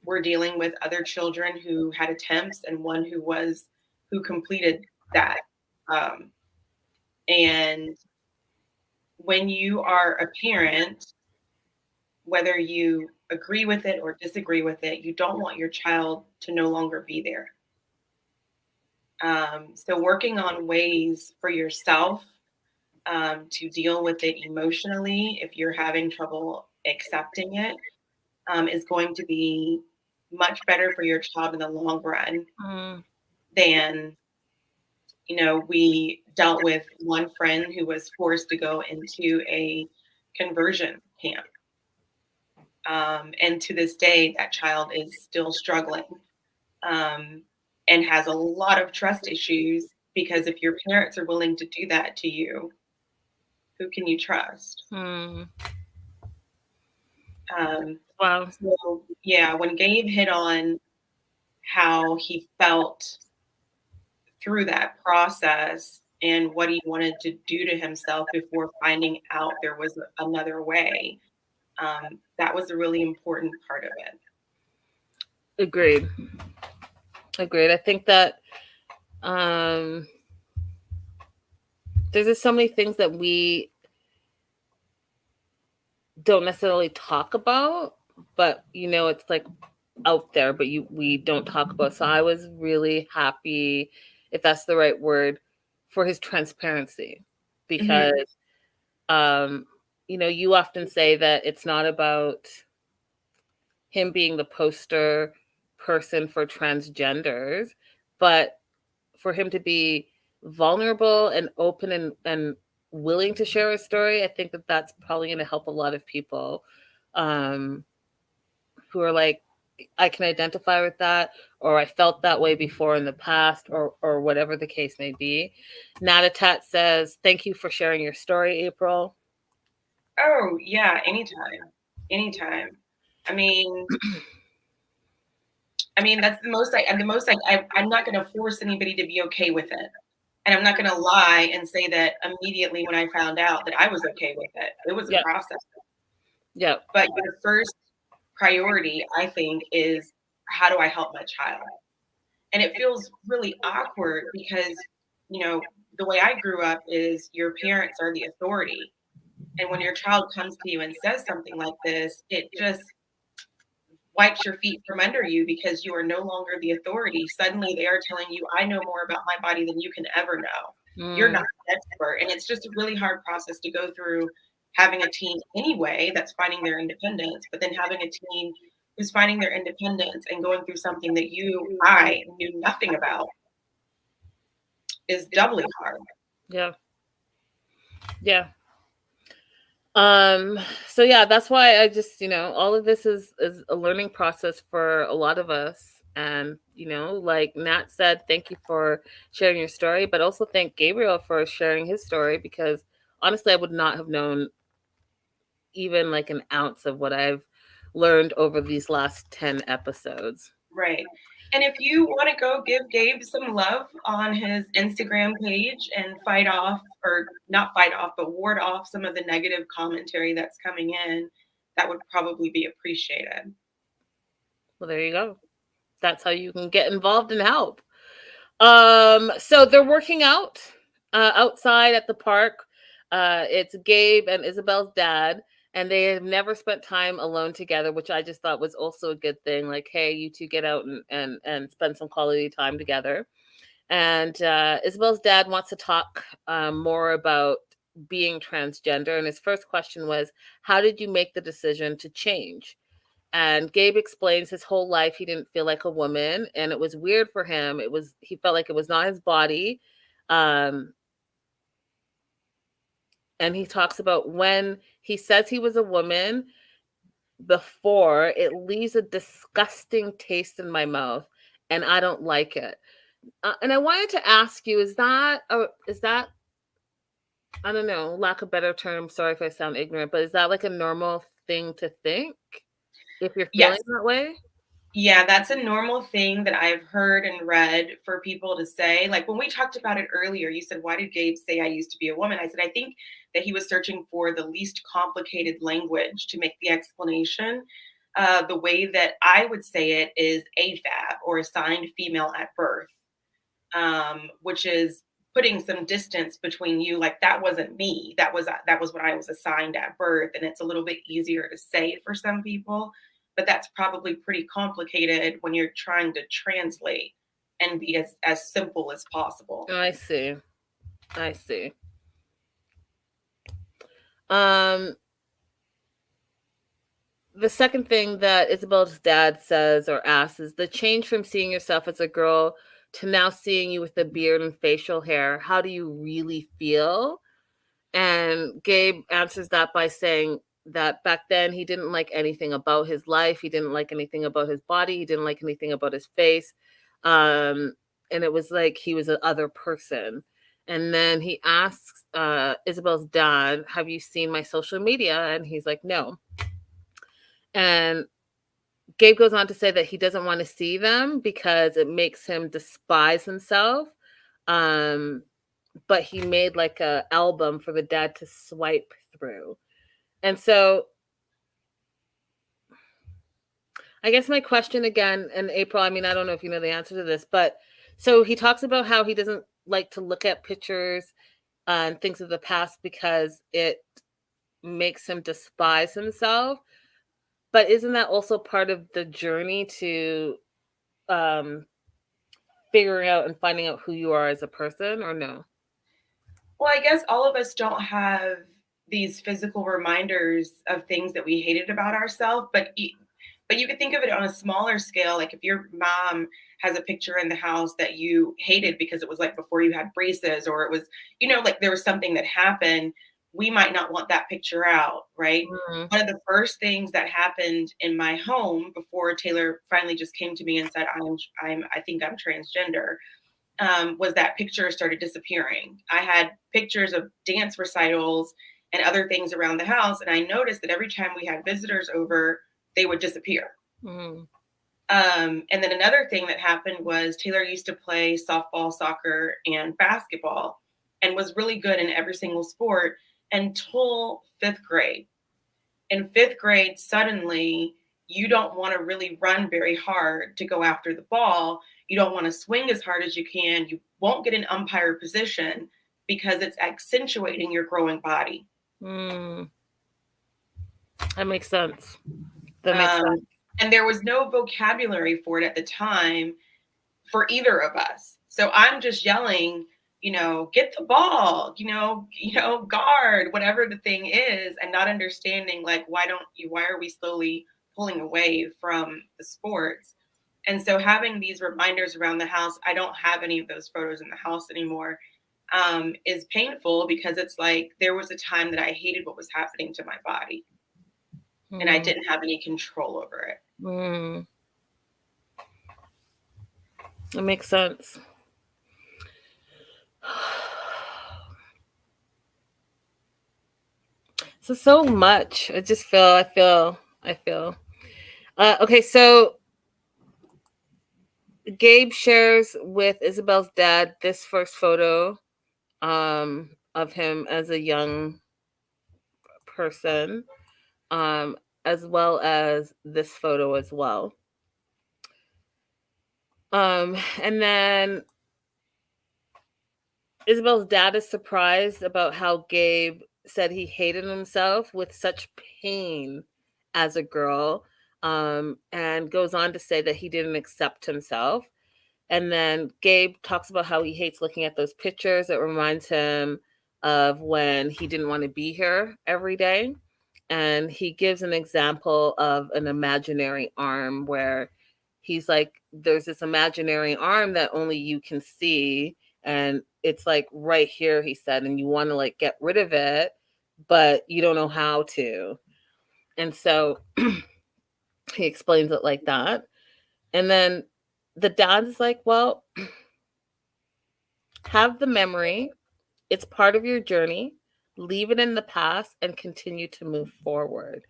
were dealing with other children who had attempts and one who completed that. And when you are a parent, whether you agree with it or disagree with it, you don't want your child to no longer be there. So working on ways for yourself to deal with it emotionally, if you're having trouble accepting it, is going to be much better for your child in the long run than, you know, we dealt with one friend who was forced to go into a conversion camp. And to this day, that child is still struggling and has a lot of trust issues, because if your parents are willing to do that to you, who can you trust? Wow. So, yeah, when Gabe hit on how he felt through that process and what he wanted to do to himself before finding out there was another way. That was a really important part of it. Agreed. I think that there's just so many things that we don't necessarily talk about, but it's like out there, but we don't talk about. So I was really happy, if that's the right word, for his transparency, because you often say that it's not about him being the poster person for transgenders, but for him to be vulnerable and open and willing to share a story. I think that that's probably going to help a lot of people who are like, I can identify with that, or I felt that way before in the past, or whatever the case may be. Natatat says, thank you for sharing your story, April. Oh, yeah, anytime. I mean, that's the most I'm not going to force anybody to be okay with it. And I'm not going to lie and say that immediately when I found out that I was okay with it. It was a process. Yeah. But your first priority, I think, is how do I help my child? And it feels really awkward because, the way I grew up is your parents are the authority. And when your child comes to you and says something like this, it just wipes your feet from under you because you are no longer the authority. Suddenly they are telling you, I know more about my body than you can ever know. You're not an expert. And it's just a really hard process to go through, having a teen anyway that's finding their independence, but then having a teen who's finding their independence and going through something that I knew nothing about is doubly hard. Yeah. So yeah, that's why I just, all of this is a learning process for a lot of us. And, like Nat said, thank you for sharing your story, but also thank Gabriel for sharing his story, because honestly, I would not have known even like an ounce of what I've learned over these last 10 episodes. Right. And if you want to go give Gabe some love on his Instagram page and fight off, or not fight off, but ward off some of the negative commentary that's coming in, that would probably be appreciated. Well, there you go. That's how you can get involved and help. So they're working out outside at the park. It's Gabe and Isabel's dad, and they have never spent time alone together, which I just thought was also a good thing. Like, hey, you two get out and spend some quality time together. And Isabel's dad wants to talk more about being transgender. And his first question was, how did you make the decision to change? And Gabe explains his whole life he didn't feel like a woman, and it was weird for him. He felt like it was not his body. And he talks about when he says he was a woman before, it leaves a disgusting taste in my mouth, and I don't like it. And I wanted to ask you, is that, I don't know, lack of better term, sorry if I sound ignorant, but is that like a normal thing to think if you're feeling that way? Yeah, that's a normal thing that I've heard and read for people to say. Like when we talked about it earlier, you said, why did Gabe say I used to be a woman? I said, I think that he was searching for the least complicated language to make the explanation. The way that I would say it is AFAB, or assigned female at birth, which is putting some distance between you. Like that wasn't me. That was what I was assigned at birth. And it's a little bit easier to say for some people, but that's probably pretty complicated when you're trying to translate and be as simple as possible. I see. The second thing that Isabel's dad says or asks is the change from seeing yourself as a girl to now seeing you with the beard and facial hair. How do you really feel? And Gabe answers that by saying that back then he didn't like anything about his life. He didn't like anything about his body. He didn't like anything about his face. And it was like he was another person. And then he asks Isabel's dad, have you seen my social media? And he's like, no. And Gabe goes on to say that he doesn't want to see them because it makes him despise himself. but he made like a album for the dad to swipe through. And so I guess my question again, and April, I mean, I don't know if you know the answer to this, but so he talks about how he doesn't like to look at pictures and things of the past because it makes him despise himself. But isn't that also part of the journey to um, figuring out and finding out who you are as a person, or no? Well, I guess all of us don't have these physical reminders of things that we hated about ourselves, but you could think of it on a smaller scale. Like if your mom has a picture in the house that you hated because it was like before you had braces, or it was, like there was something that happened, we might not want that picture out, right? Mm, One of the first things that happened in my home before Taylor finally just came to me and said, I think I'm transgender, was that pictures started disappearing. I had pictures of dance recitals and other things around the house, and I noticed that every time we had visitors over, they would disappear. mm, And then another thing that happened was Taylor used to play softball, soccer, and basketball, and was really good in every single sport until fifth grade. In fifth grade, suddenly you don't want to really run very hard to go after the ball. You don't want to swing as hard as you can. You won't get an umpire position because it's accentuating your growing body. mm. That makes sense. That makes Um, sense. and there was no vocabulary for it at the time for either of us. So I'm just yelling, get the ball, guard, whatever the thing is, and not understanding like why are we slowly pulling away from the sports? And so having these reminders around the house, I don't have any of those photos in the house anymore, is painful because it's like there was a time that I hated what was happening to my body and I Mm, didn't have any control over it. mm. That makes sense. So much. I feel. Okay, so Gabe shares with Isabel's dad this first photo of him as a young person, um, as well as this photo as well. And then Isabel's dad is surprised about how Gabe said he hated himself with such pain as a girl, and goes on to say that he didn't accept himself. And then Gabe talks about how he hates looking at those pictures. It reminds him of when he didn't want to be here every day. And he gives an example of an imaginary arm where he's like, there's this imaginary arm that only you can see. And it's like right here, he said, and you want to like get rid of it, but you don't know how to. And so he explains it like that. And then the dad's like, well, have the memory. It's part of your journey. Leave it in the past and continue to move forward.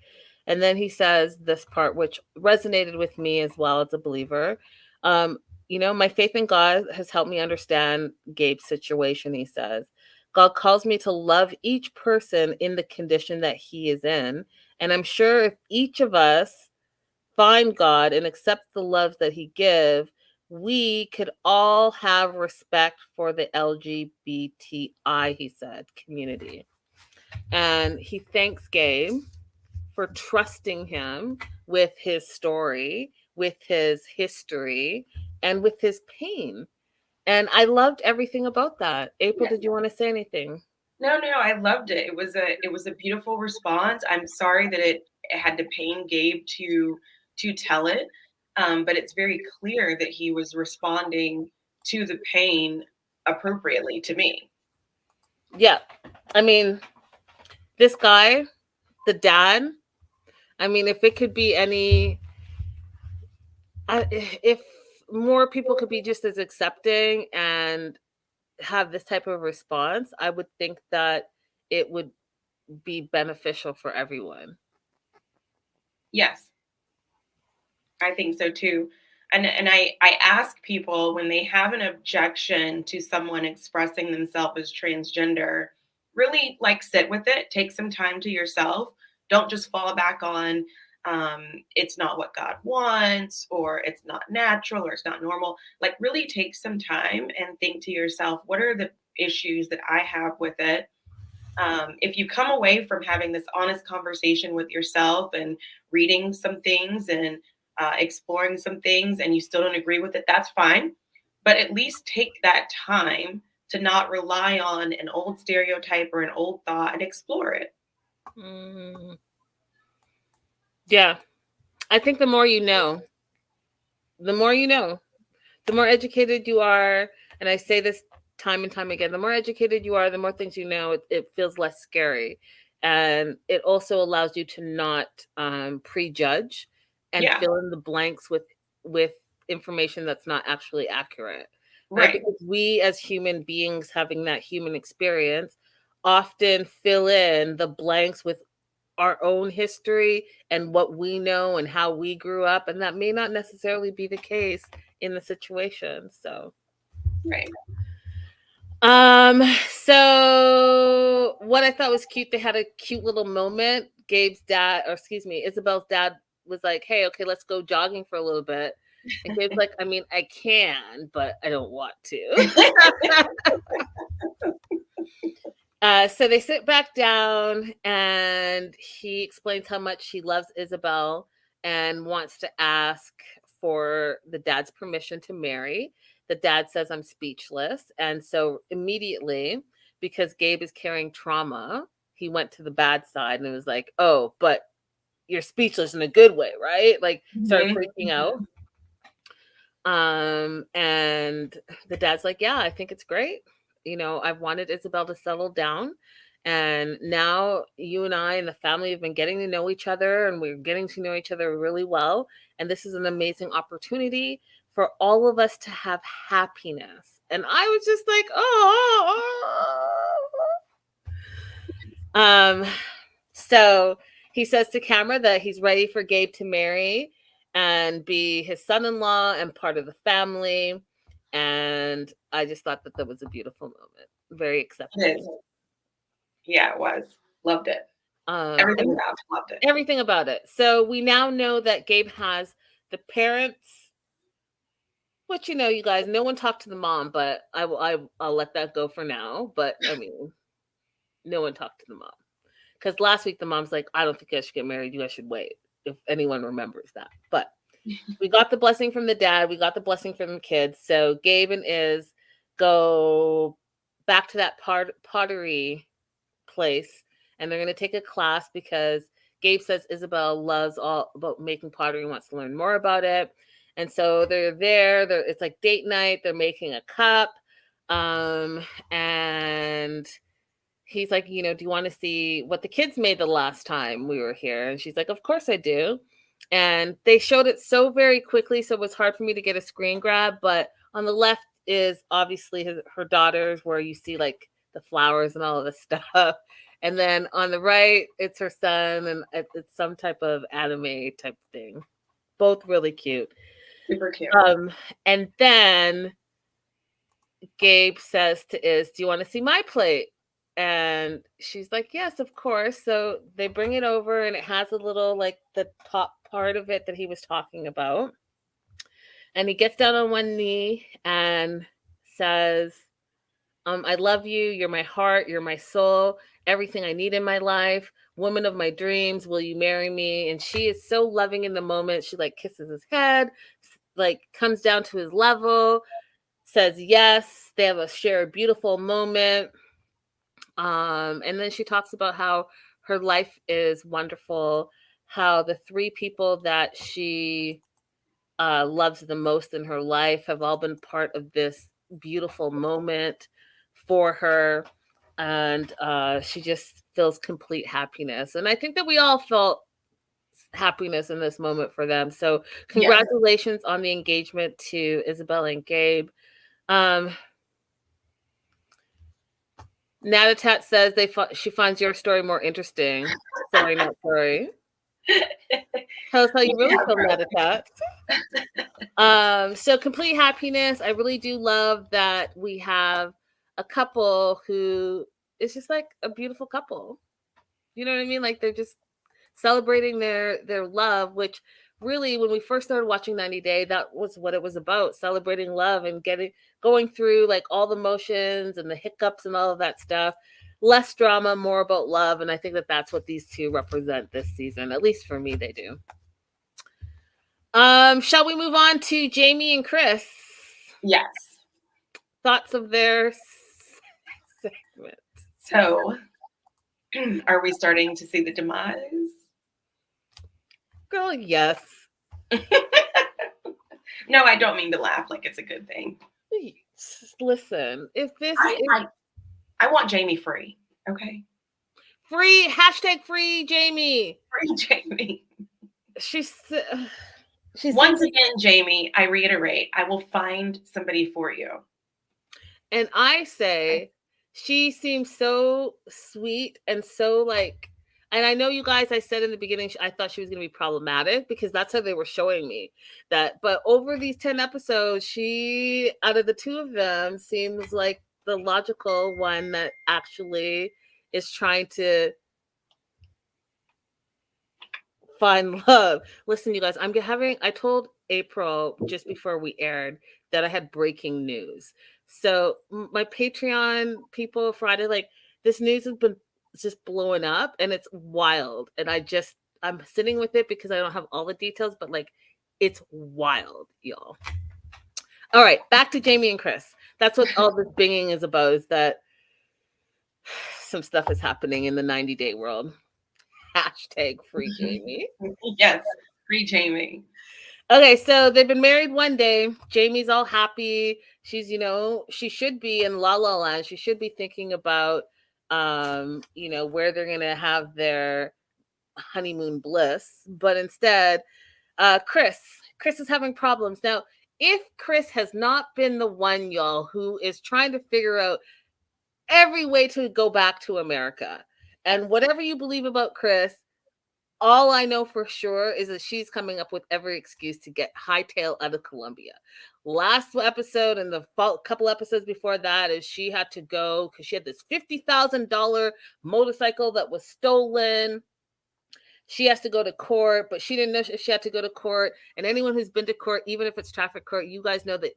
And then he says this part, which resonated with me as well as a believer. Um, my faith in God has helped me understand Gabe's situation, he says. God calls me to love each person in the condition that he is in. And I'm sure if each of us find God and accept the love that he gives, we could all have respect for the LGBTI, he said, community. And he thanks Gabe for trusting him with his story, with his history, and with his pain. And I loved everything about that. April, Yeah. did you want to say anything? No, I loved it. It was a beautiful response. I'm sorry that it had to pain Gabe to tell it, but it's very clear that he was responding to the pain appropriately to me. Yeah. I mean, this guy, the dad, I mean, if it could be any, if more people could be just as accepting and have this type of response, I would think that it would be beneficial for everyone. Yes, I think so too. And I ask people when they have an objection to someone expressing themselves as transgender, really like sit with it, take some time to yourself. Don't just fall back on it's not what God wants, or it's not natural, or it's not normal. Like, really take some time and think to yourself, what are the issues that I have with it? If you come away from having this honest conversation with yourself and reading some things and exploring some things and you still don't agree with it, that's fine. But at least take that time to not rely on an old stereotype or an old thought and explore it. Mm. Yeah. I think the more you know, the more you know, the more educated you are. And I say this time and time again, the more educated you are, the more things you know, it feels less scary. And it also allows you to not prejudge and Yeah, fill in the blanks with information that's not actually accurate. Right? right. Because we as human beings having that human experience often fill in the blanks with our own history and what we know and how we grew up, and that may not necessarily be the case in the situation. So Right. so what I thought was cute, they had a cute little moment. Gabe's dad, or excuse me, Isabel's dad was like, hey, okay, let's go jogging for a little bit. And Gabe's like, I mean, I can, but I don't want to. So they sit back down and he explains how much he loves Isabel and wants to ask for the dad's permission to marry. The dad says, I'm speechless. And so immediately, because Gabe is carrying trauma, he went to the bad side and it was like, oh, but you're speechless in a good way, right? Like, started Mhm. freaking out. And the dad's like, yeah, I think it's great. You know, I've wanted Isabel to settle down. And now you and I and the family have been getting to know each other, and we're getting to know each other really well. And this is an amazing opportunity for all of us to have happiness. And I was just like, oh. So he says to camera that he's ready for Gabe to marry and be his son-in-law and part of the family. And I just thought that was a beautiful moment. Very It accepting. is. Yeah, it was. Loved it. Um, Everything and about it. Loved it. everything about it. So we now know that Gabe has the parents, which, you know, you guys, no one talked to the mom, but I'll let that go for now. But I mean, no one talked to the mom. Because last week the mom's like, I don't think you guys should get married. You guys should wait, if anyone remembers that. But we got the blessing from the dad. We got the blessing from the kids. So Gabe and Iz go back to that pottery place, and they're going to take a class because Gabe says Isabel loves all about making pottery and wants to learn more about it. And so they're there. It's like date night. They're making a cup. And he's like, you know, do you want to see what the kids made the last time we were here? And she's like, of course I do. And they showed it so very quickly, so it was hard for me to get a screen grab. But on the left is obviously her daughters, where you see like the flowers and all of the stuff. And then on the right, it's her son, and it's some type of anime type thing. Both really cute. Super cute. And then Gabe says to Iz, do you want to see my plate? And she's like, yes, of course. So they bring it over, and it has a little, like, the top part of it that he was talking about. And he gets down on one knee and says, I love you. You're my heart. You're my soul. Everything I need in my life. Woman of my dreams. Will you marry me? And she is so loving in the moment. She like kisses his head, like comes down to his level, says yes. They have share a beautiful moment. And then she talks about how her life is wonderful, how the three people that she loves the most in her life have all been part of this beautiful moment for her. And she just feels complete happiness. And I think that we all felt happiness in this moment for them. So congratulations on the engagement to Isabel and Gabe. Natatat says she finds your story more interesting. Sorry, not sorry. Tell us how you really feel about that. So complete happiness. I really do love that we have a couple who is just like a beautiful couple. You know what I mean? Like they're just celebrating their love, which really when we first started watching 90 Day, that was what it was about, celebrating love and going through like all the motions and the hiccups and all of that stuff. Less drama, more about love, and I think that that's what these two represent this season. At least for me, they do. Shall we move on to Jamie and Chris? Yes. Thoughts of their segment. So, are we starting to see the demise? Girl, yes. No, I don't mean to laugh like it's a good thing. Listen, if this I want Jamie free, okay? Free Jamie. Free Jamie. She's once again, Jamie, I reiterate, I will find somebody for you. And I say she seems so sweet and so like, and I know you guys, I said in the beginning, I thought she was going to be problematic because that's how they were showing me that. But over these 10 episodes, she, out of the two of them, seems like the logical one that actually is trying to find love. Listen, you guys, I told April just before we aired that I had breaking news. So my Patreon people Friday, like this news has been just blowing up and it's wild. And I'm sitting with it because I don't have all the details, but like it's wild, y'all. All right, back to Jamie and Chris. That's what all this binging is about, is that some stuff is happening in the 90 Day world. Hashtag free Jamie. Yes, free Jamie. Okay, so they've been married one day. Jamie's all happy. She's, she should be in La La Land. She should be thinking about, where they're going to have their honeymoon bliss. But instead, Chris is having problems. Now, if Chris has not been the one, y'all, who is trying to figure out every way to go back to America, and whatever you believe about Chris, all I know for sure is that she's coming up with every excuse to get hightail out of Colombia. Last episode and the couple episodes before that is she had to go because she had this $50,000 motorcycle that was stolen. She has to go to court, but she didn't know if she had to go to court. And anyone who's been to court, even if it's traffic court, you guys know that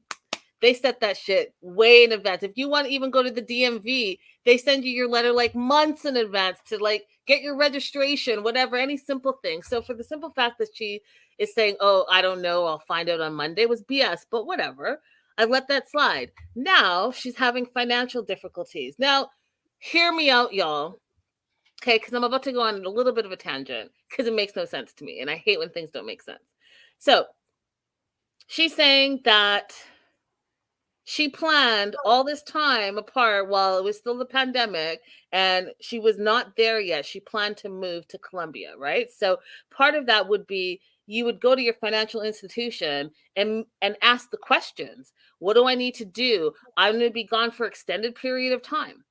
they set that shit way in advance. If you want to even go to the DMV, they send you your letter like months in advance to like get your registration, whatever, any simple thing. So for the simple fact that she is saying, oh, I don't know, I'll find out on Monday, was BS, but whatever. I let that slide. Now she's having financial difficulties. Now, hear me out, y'all. Okay, because I'm about to go on a little bit of a tangent because it makes no sense to me. And I hate when things don't make sense. So she's saying that she planned all this time apart while it was still the pandemic and she was not there yet. She planned to move to Colombia, right? So part of that would be you would go to your financial institution and ask the questions. What do I need to do? I'm going to be gone for extended period of time.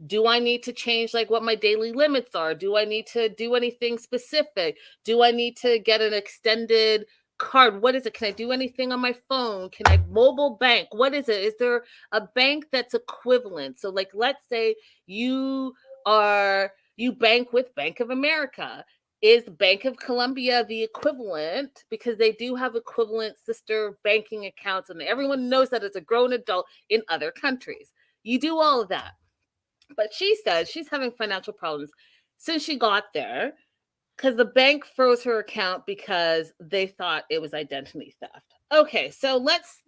Do I need to change like what my daily limits are? Do I need to do anything specific? Do I need to get an extended card? What is it? Can I do anything on my phone? Can I mobile bank? What is it? Is there a bank that's equivalent? So like, let's say you bank with Bank of America. Is Bank of Colombia the equivalent? Because they do have equivalent sister banking accounts and everyone knows that as a grown adult in other countries. You do all of that. But she says she's having financial problems since she got there because the bank froze her account because they thought it was identity theft. Okay, so let's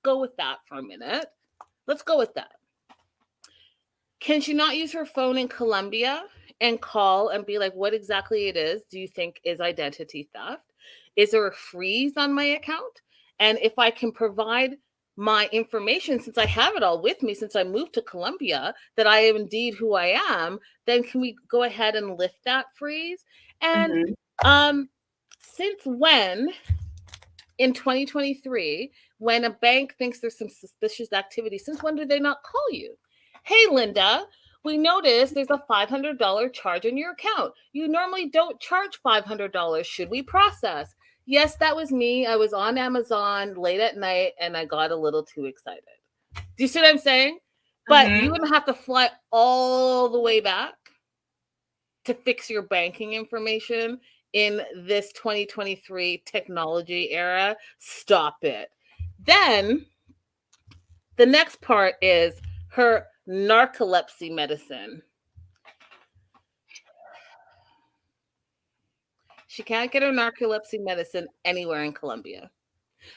go with that for a minute. Let's go with that. Can she not use her phone in Colombia and call and be like, what exactly it is do you think is identity theft? Is there a freeze on my account? And if I can provide my information, since I have it all with me, since I moved to Colombia, that I am indeed who I am, then can we go ahead and lift that freeze? And since when in 2023, when a bank thinks there's some suspicious activity, since when do they not call you? Hey, Linda, we noticed there's a $500 charge in your account. You normally don't charge $500. Should we process? Yes, that was me. I was on Amazon late at night and I got a little too excited. Do you see what I'm saying? But Mhm. you're going to have to fly all the way back to fix your banking information in this 2023 technology era. Stop it. Then the next part is her narcolepsy medicine. She can't get her narcolepsy medicine anywhere in Colombia.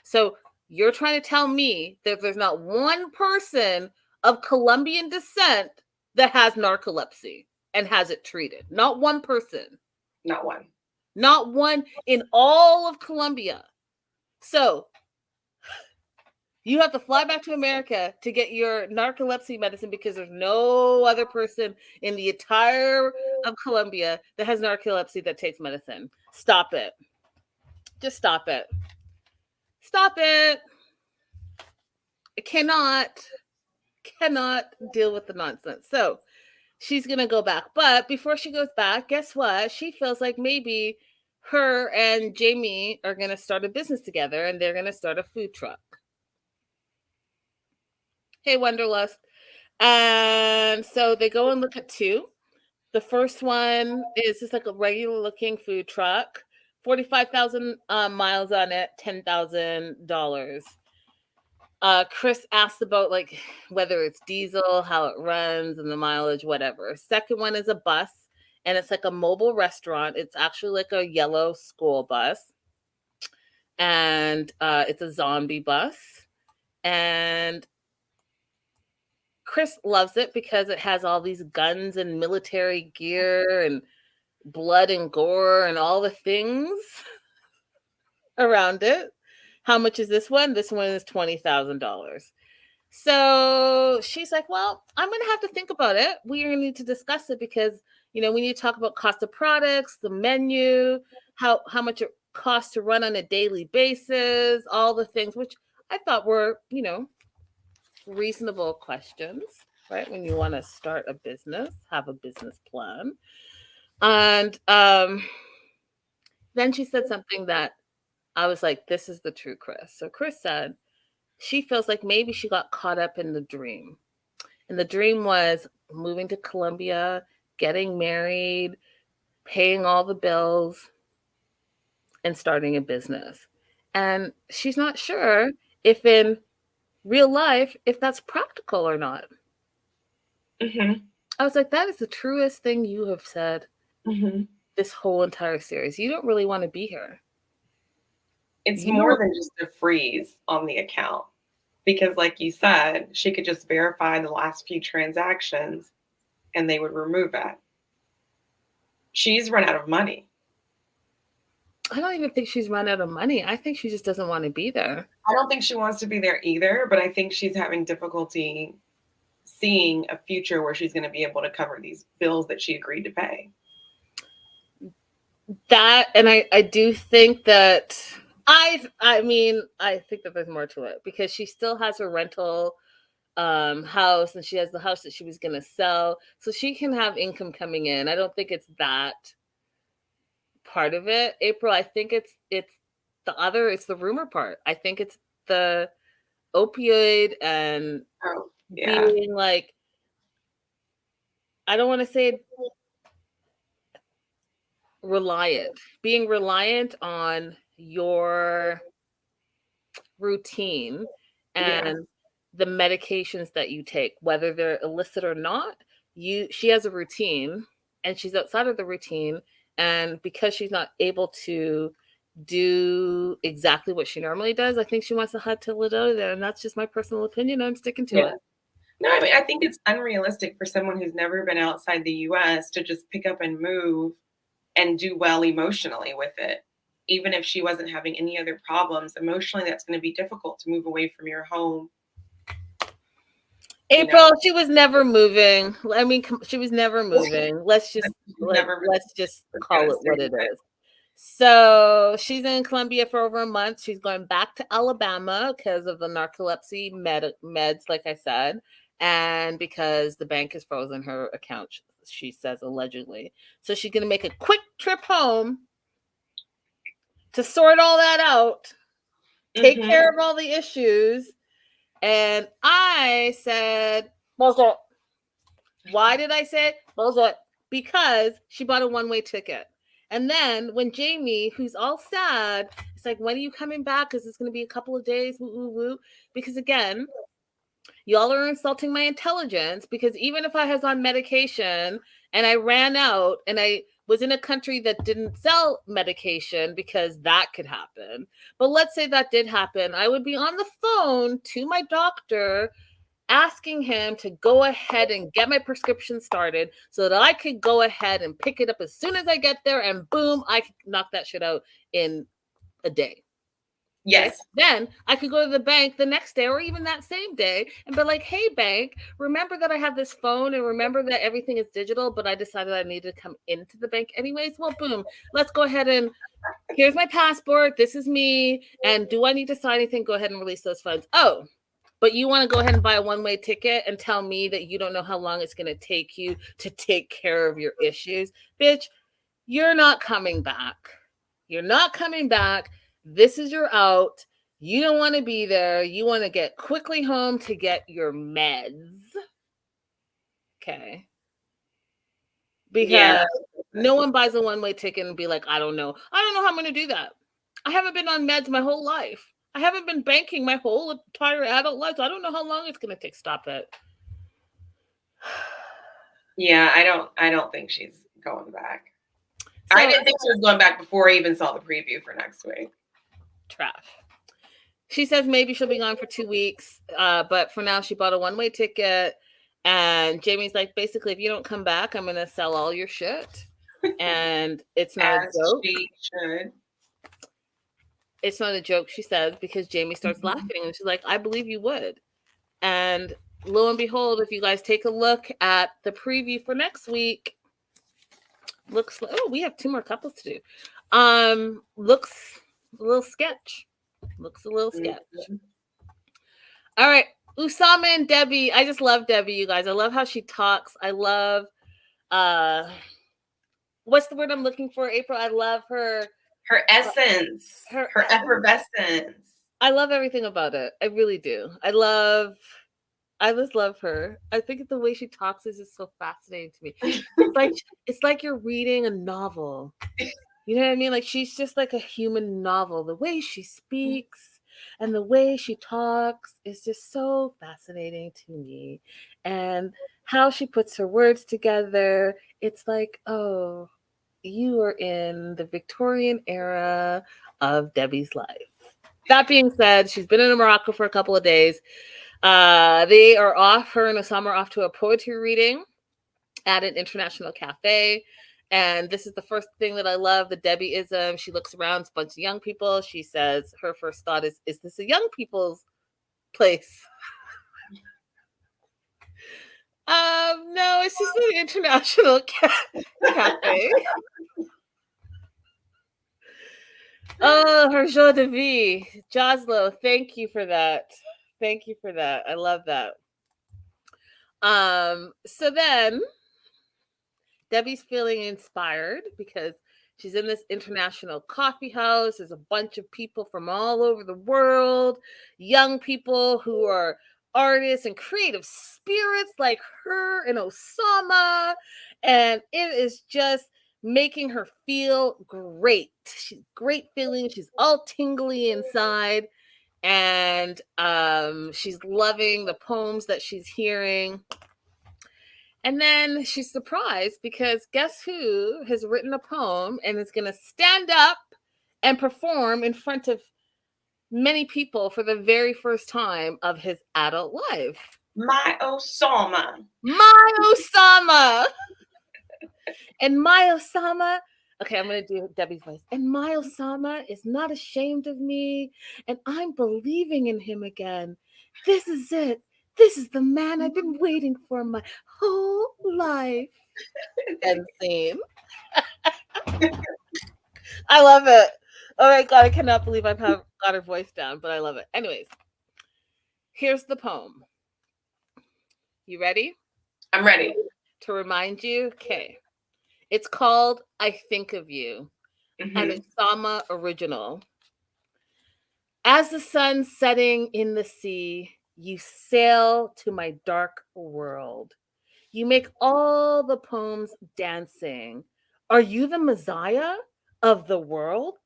So you're trying to tell me that there's not one person of Colombian descent that has narcolepsy and has it treated. Not one person. Not one. Not one in all of Colombia. So you have to fly back to America to get your narcolepsy medicine because there's no other person in the entire of Colombia that has narcolepsy that takes medicine. Stop it. Just stop it. Stop it. I cannot deal with the nonsense. So she's going to go back. But before she goes back, guess what? She feels like maybe her and Jamie are going to start a business together and they're going to start a food truck. Hey, Wonderlust. And so they go and look at two. The first one is just like a regular looking food truck, 45,000 miles on it, $10,000. Chris asked about like whether it's diesel, how it runs, and the mileage, whatever. Second one is a bus, and it's like a mobile restaurant. It's actually like a yellow school bus, and it's a zombie bus. And Chris loves it because it has all these guns and military gear and blood and gore and all the things around it. How much is this one? This one is $20,000. So she's like, well, I'm going to have to think about it. We are going to need to discuss it because, we need to talk about cost of products, the menu, how much it costs to run on a daily basis, all the things, which I thought were, reasonable questions, right? When you want to start a business, have a business plan. And then she said something that I was like, this is the true Chris. So Chris said she feels like maybe she got caught up in the dream. And the dream was moving to Colombia, getting married, paying all the bills, and starting a business. And she's not sure if in real life, if that's practical or not. Mm-hmm. I was like, that is the truest thing you have said this whole entire series. You don't really want to be here. It's more than just a freeze on the account. Because like you said, she could just verify the last few transactions and they would remove it. She's run out of money. I don't even think she's run out of money. I think she just doesn't want to be there. I don't think she wants to be there either, but I think she's having difficulty seeing a future where she's going to be able to cover these bills that she agreed to pay. That, and I do think that I think that there's more to it because she still has her rental house and she has the house that she was going to sell, so she can have income coming in. I don't think it's that part of it, April. I think it's the rumor part. I think it's the opioid and being like, I don't want to say being reliant on your routine and the medications that you take, whether they're illicit or not. She has a routine and she's outside of the routine, and because she's not able to do exactly what she normally does, I think she wants to head to Ladoda, and that's just my personal opinion. I'm sticking to it. No, I mean, I think it's unrealistic for someone who's never been outside the US to just pick up and move and do well emotionally with it. Even if she wasn't having any other problems, emotionally, that's going to be difficult to move away from your home. April, she was never moving. I mean, she was never moving. Let's just call it what it is. So she's in Colombia for over a month. She's going back to Alabama because of the narcolepsy meds, like I said. and because the bank has frozen her account, she says allegedly. So she's going to make a quick trip home to sort all that out, take care of all the issues. And I said, bullshit. Why did I say bullshit? Because she bought a one-way ticket. And then when Jamie, who's all sad, it's like, when are you coming back? Because it's going to be a couple of days. Woo, woo, woo. Because again, y'all are insulting my intelligence, because even if I was on medication and I ran out and I was in a country that didn't sell medication, because that could happen. But let's say that did happen. I would be on the phone to my doctor asking him to go ahead and get my prescription started so that I could go ahead and pick it up as soon as I get there, and boom, I could knock that shit out in a day. Yes. Right? Then I could go to the bank the next day or even that same day and be like, hey, bank, remember that I have this phone and remember that everything is digital, but I decided I needed to come into the bank anyways. Well, boom, let's go ahead and here's my passport. This is me. And do I need to sign anything? Go ahead and release those funds. Oh, but you want to go ahead and buy a one-way ticket and tell me that you don't know how long it's going to take you to take care of your issues? Bitch, you're not coming back. You're not coming back. This is your out. You don't want to be there. You want to get quickly home to get your meds. Okay. Because no one buys a one-way ticket and be like, I don't know how I'm going to do that. I haven't been on meds my whole life. I haven't been banking my whole entire adult life. So I don't know how long it's going to take. Stop it. Yeah, I don't think she's going back. So, I didn't think she was going back before I even saw the preview for next week. Trash. She says maybe she'll be gone for 2 weeks, but for now she bought a one-way ticket. And Jamie's like, basically, if you don't come back, I'm going to sell all your shit. And it's not a joke. She should. It's not a joke, she says, because Jamie starts laughing and she's like, I believe you would. And lo and behold, if you guys take a look at the preview for next week, looks like, oh, we have 2 more couples to do. Looks a little sketch. Looks a little sketch. All right. Usama and Debbie. I just love Debbie, you guys. I love how she talks. I love what's the word I'm looking for, April? I love her essence, her effervescence. I love everything about it. I really do. I just love her. I think the way she talks is just so fascinating to me. It's like you're reading a novel. You know what I mean? Like, she's just like a human novel. The way she speaks and the way she talks is just so fascinating to me. And how she puts her words together, it's like, oh, you are in the Victorian era of Debbie's life. That being said, she's been in Morocco for a couple of days. They are off. Her and Osama are off to a poetry reading at an international cafe. And this is the first thing that I love, the Debbie-ism. She looks around, it's a bunch of young people. She says her first thought is this a young people's place? No, it's just an international cafe. Oh, her joie de vie. Joslo, thank you for that. Thank you for that. I love that. So then Debbie's feeling inspired because she's in this international coffee house. There's a bunch of people from all over the world, young people who are artists and creative spirits like her and Osama. And it is just making her feel great. She's great feeling. She's all tingly inside. And she's loving the poems that she's hearing. And then she's surprised because guess who has written a poem and is going to stand up and perform in front of many people for the very first time of his adult life. My Osama. My Osama. And my Osama, okay, I'm going to do Debbie's voice. And my Osama is not ashamed of me, and I'm believing in him again. This is it. This is the man I've been waiting for my whole life. End scene. I love it. Oh my God, I cannot believe I've got her voice down, but I love it. Anyways, here's the poem. You ready? I'm ready. To remind you, okay. It's called I Think of You, an Mhm. Osama original. As the sun setting in the sea, you sail to my dark world. You make all the poems dancing. Are you the Messiah of the world?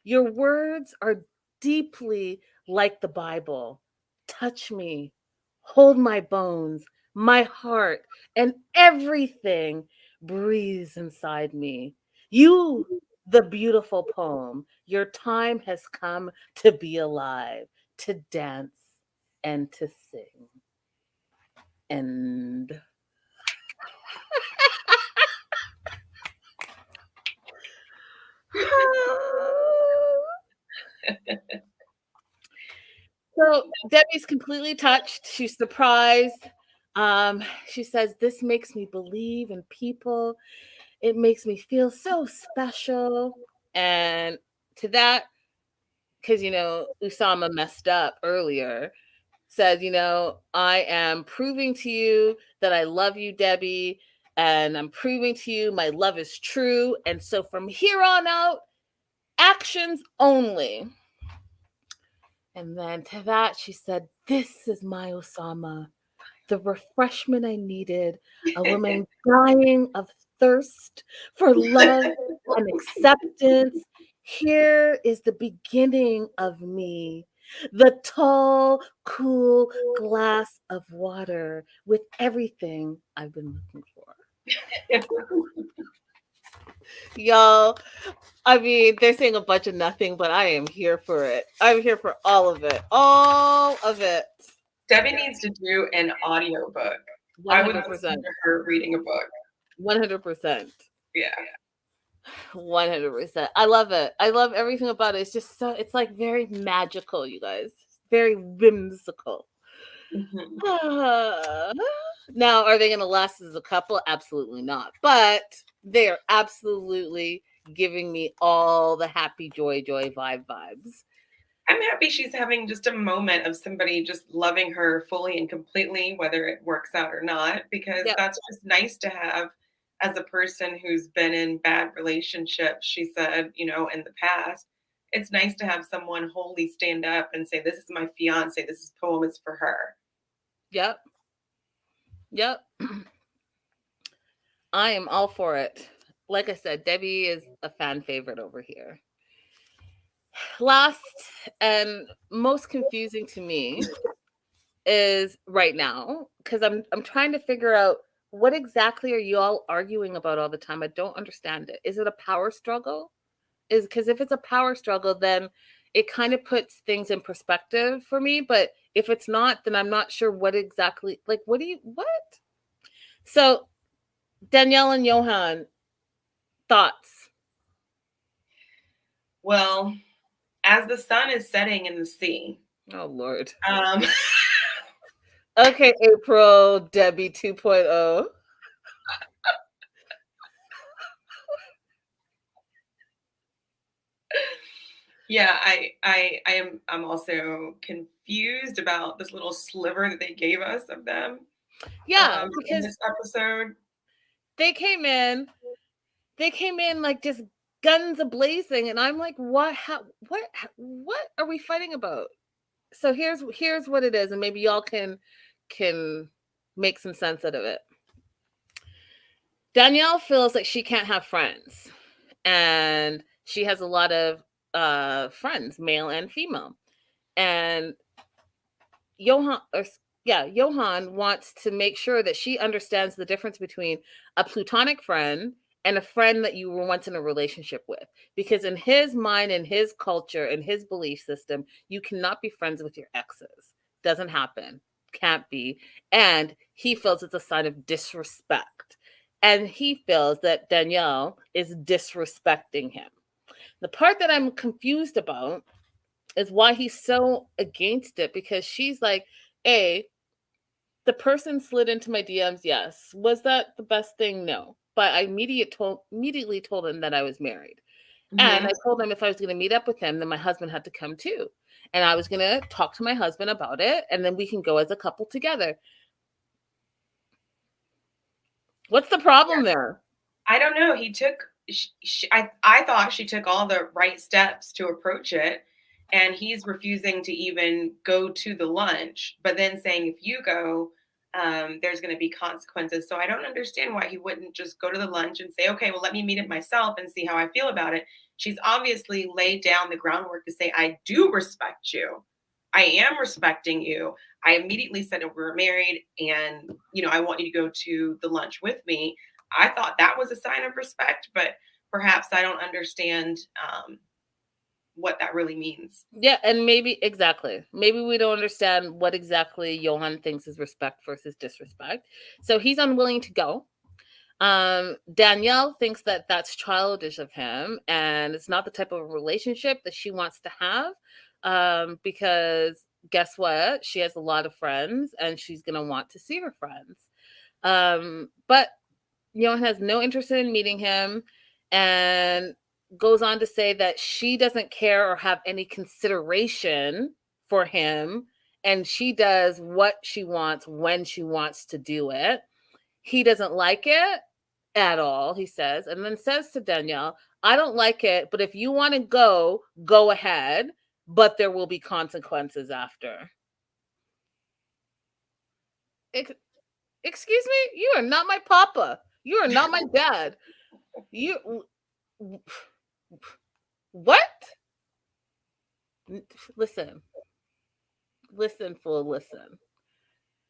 Your words are deeply like the Bible. Touch me, hold my bones, my heart, and everything breathes inside me. You, the beautiful poem, your time has come to be alive, to dance, and to sing. And so Debbie's completely touched. She's surprised. She says, "This makes me believe in people. It makes me feel so special." And to that, because Usama messed up earlier, said, "I am proving to you that I love you, Debbie, and I'm proving to you my love is true. And so from here on out, actions only." And then to that, she said, "This is my Osama, the refreshment I needed, a woman dying of thirst for love and acceptance. Here is the beginning of me, the tall, cool glass of water with everything I've been looking for." Y'all, I mean, they're saying a bunch of nothing, but I am here for it. I'm here for all of it. All of it. Debbie needs to do an audiobook. I would listen 100%. to her reading a book. 100%. Yeah. 100%. I love it. I love everything about it. It's just so, it's like very magical, you guys. Very whimsical. Mhm. Now, are they going to last as a couple? Absolutely not. But they are absolutely giving me all the happy, joy vibes. I'm happy she's having just a moment of somebody just loving her fully and completely, whether it works out or not, because Yep. that's just nice to have as a person who's been in bad relationships. She said, in the past, it's nice to have someone wholly stand up and say, "This is my fiance. This poem is for her." Yep. Yep. I am all for it. Like I said, Debbie is a fan favorite over here. Last and most confusing to me is right now, because I'm trying to figure out what exactly are you all arguing about all the time. I don't understand it. Is it a power struggle? Is because if it's a power struggle, then it kind of puts things in perspective for me. But if it's not, then I'm not sure what exactly, like, what? So Danielle and Johan, thoughts? Well, as the sun is setting in the sea, Oh Lord. um, Okay, April, Debbie 2.0. yeah, I'm also confused about this little sliver that they gave us of them Yeah, in because this episode. they came in, like just guns a blazing, and I'm like, what are we fighting about? So here's what it is, and maybe y'all can make some sense out of it. Danielle feels like she can't have friends, and she has a lot of friends, male and female, and Johan, Johan wants to make sure that she understands the difference between a platonic friend and a friend that you were once in a relationship with. Because in his mind, in his culture, in his belief system, you cannot be friends with your exes. Doesn't happen. Can't be. And he feels it's a sign of disrespect. And he feels that Danielle is disrespecting him. The part that I'm confused about is why he's so against it, because she's like, the person slid into my DMs. Yes. Was that the best thing? No. But I immediately told him that I was married. And Mhm. I told him if I was going to meet up with him, then my husband had to come too. And I was going to talk to my husband about it, and then we can go as a couple together. What's the problem there? I don't know. He took. I thought she took all the right steps to approach it, and he's refusing to even go to the lunch. But then saying if you go, there's going to be consequences. So I don't understand why he wouldn't just go to the lunch and say, okay, well, let me meet it myself and see how I feel about it. She's obviously laid down the groundwork to say, I do respect you. I am respecting you. I immediately said that we're married, and I want you to go to the lunch with me. I thought that was a sign of respect, but perhaps I don't understand what that really means. Yeah, and maybe exactly. Maybe we don't understand what exactly Johan thinks is respect versus disrespect. So he's unwilling to go. Danielle thinks that that's childish of him, and it's not the type of relationship that she wants to have. Because guess what? She has a lot of friends, and she's gonna want to see her friends. But Johan has no interest in meeting him, and goes on to say that she doesn't care or have any consideration for him, and she does what she wants when she wants to do it. He doesn't like it at all, he says, and then says to Danielle, I don't like it, but if you want to go, go ahead, but there will be consequences after. Excuse me? You are not my papa. You are not my dad. You what? Listen. Listen, fool, listen.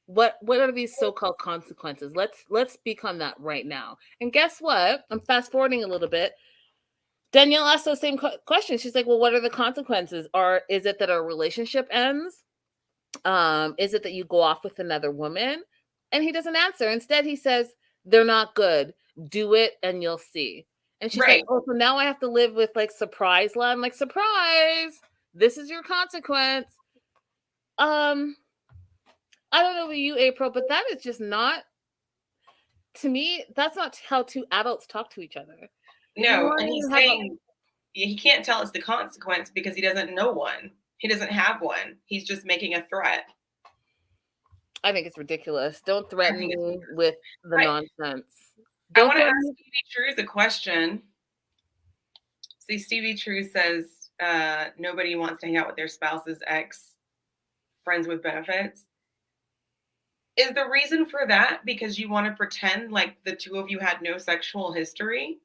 What are these so-called consequences? Let's speak on that right now. And guess what? I'm fast forwarding a little bit. Danielle asked those same questions. She's like, "Well, what are the consequences? Is it that our relationship ends? Is it that you go off with another woman?" And he doesn't answer. Instead, he says, "They're not good. Do it and you'll see." And she's like, Right. "Oh, so now I have to live with like surprise love." I'm like, "Surprise! This is your consequence." Um, I don't know about you, April, but that is just not, to me, that's not how two adults talk to each other. If you No, want and he's to have a saying he can't tell us the consequence because he doesn't know one. He doesn't have one. He's just making a threat. I think it's ridiculous. Don't I threaten think it's. me with the I, nonsense. I Don't want to ask threaten me. Stevie Trues a question. See, Stevie True says nobody wants to hang out with their spouse's ex, friends with benefits. Is the reason for that because you want to pretend like the two of you had no sexual history?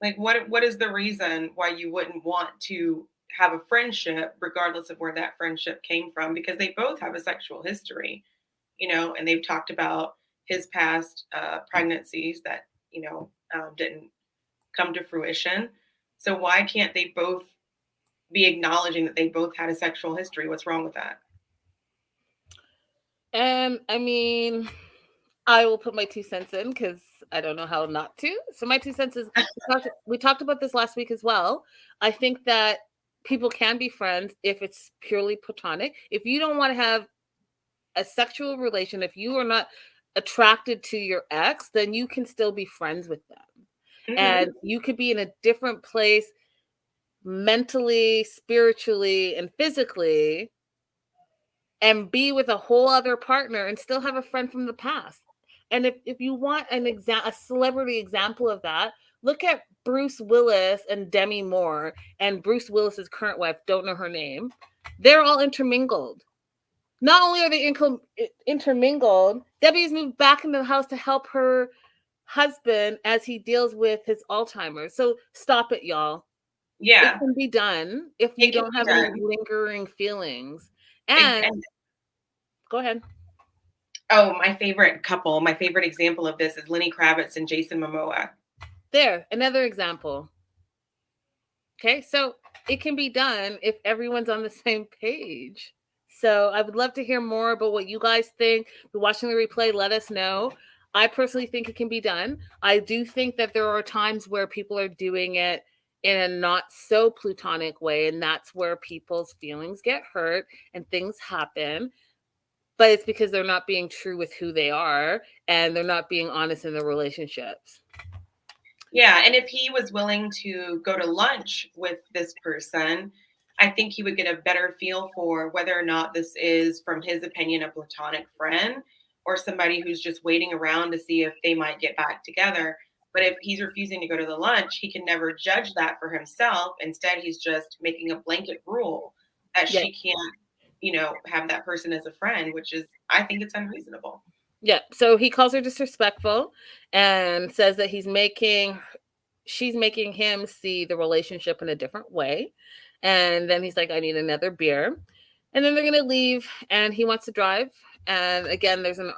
Like what is the reason why you wouldn't want to have a friendship regardless of where that friendship came from? Because they both have a sexual history, and they've talked about his past pregnancies that didn't come to fruition. So why can't they both be acknowledging that they both had a sexual history? What's wrong with that? And I mean, I will put my 2 cents in because I don't know how not to. So my 2 cents is we talked about this last week as well. I think that people can be friends if it's purely platonic. If you don't want to have a sexual relation, if you are not attracted to your ex, then you can still be friends with them. Mm-hmm. And you could be in a different place mentally, spiritually, and physically, and be with a whole other partner and still have a friend from the past. And if you want a celebrity example of that, look at Bruce Willis and Demi Moore and Bruce Willis's current wife, don't know her name. They're all intermingled. Not only are they intermingled, Debbie's moved back into the house to help her husband as he deals with his Alzheimer's. So stop it, y'all. It Yeah, can be done if you it can don't be have any done. lingering feelings. And And go ahead. oh, my favorite example of this is Lenny Kravitz and Jason Momoa. There, another example. Okay, so it can be done if everyone's on the same page. So I would love to hear more about what you guys think. If you're watching the replay, let us know. I personally think it can be done. I do think that there are times where people are doing it in a not so plutonic way, and that's where people's feelings get hurt and things happen. But it's because they're not being true with who they are and they're not being honest in their relationships. Yeah, and if he was willing to go to lunch with this person, I think he would get a better feel for whether or not this is, from his opinion, a platonic friend or somebody who's just waiting around to see if they might get back together. But if he's refusing to go to the lunch, he can never judge that for himself. Instead, he's just making a blanket rule that Yeah. she can't, have that person as a friend, which is, I think it's unreasonable. Yeah. So he calls her disrespectful and says that she's making him see the relationship in a different way. And then he's like, I need another beer. And then they're going to leave and he wants to drive. And again, there's an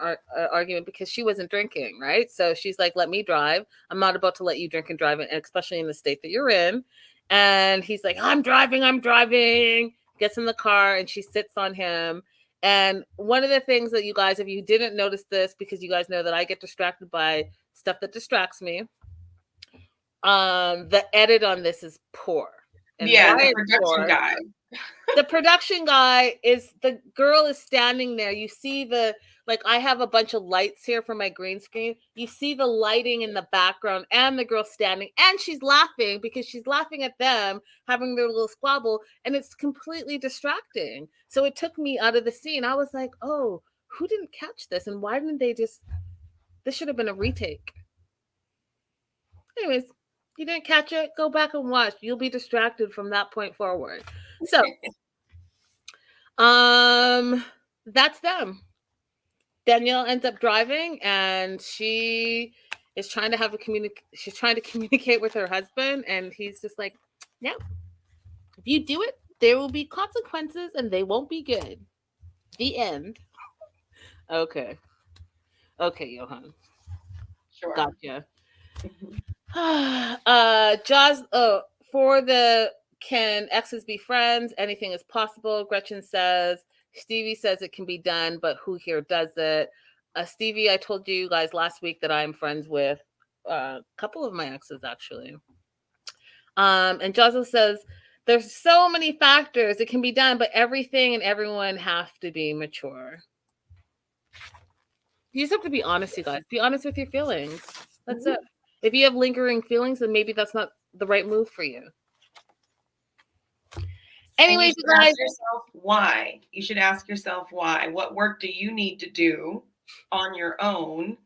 argument because she wasn't drinking, right? So she's like, let me drive. I'm not about to let you drink and drive, especially in the state that you're in. And he's like, I'm driving. Gets in the car and she sits on him. And one of the things that you guys, if you didn't notice this, because you guys know that I get distracted by stuff that distracts me, the edit on this is poor. And yeah, why the production guy. The production guy is, the girl is standing there. You see I have a bunch of lights here for my green screen. You see the lighting in the background and the girl standing, and she's laughing because she's laughing at them having their little squabble, and it's completely distracting. So it took me out of the scene. I was like, oh, who didn't catch this? And why didn't they this should have been a retake. Anyways, you didn't catch it? Go back and watch. You'll be distracted from that point forward. So, that's them. Danielle ends up driving, and she is trying to she's trying to communicate with her husband, and he's just like, no. If you do it, there will be consequences, and they won't be good. The end. Okay, Johan. Sure. Gotcha. Jaws. For the can exes be friends? Anything is possible. Gretchen says. Stevie says it can be done, but who here does it? Stevie, I told you guys last week that I'm friends with a couple of my exes, actually. And Jaws says there's so many factors. It can be done, but everything and everyone have to be mature. You just have to be honest, you guys. Be honest with your feelings. That's it. If you have lingering feelings, then maybe that's not the right move for you. Anyways, you guys. Ask yourself why. You should ask yourself why. What work do you need to do on your own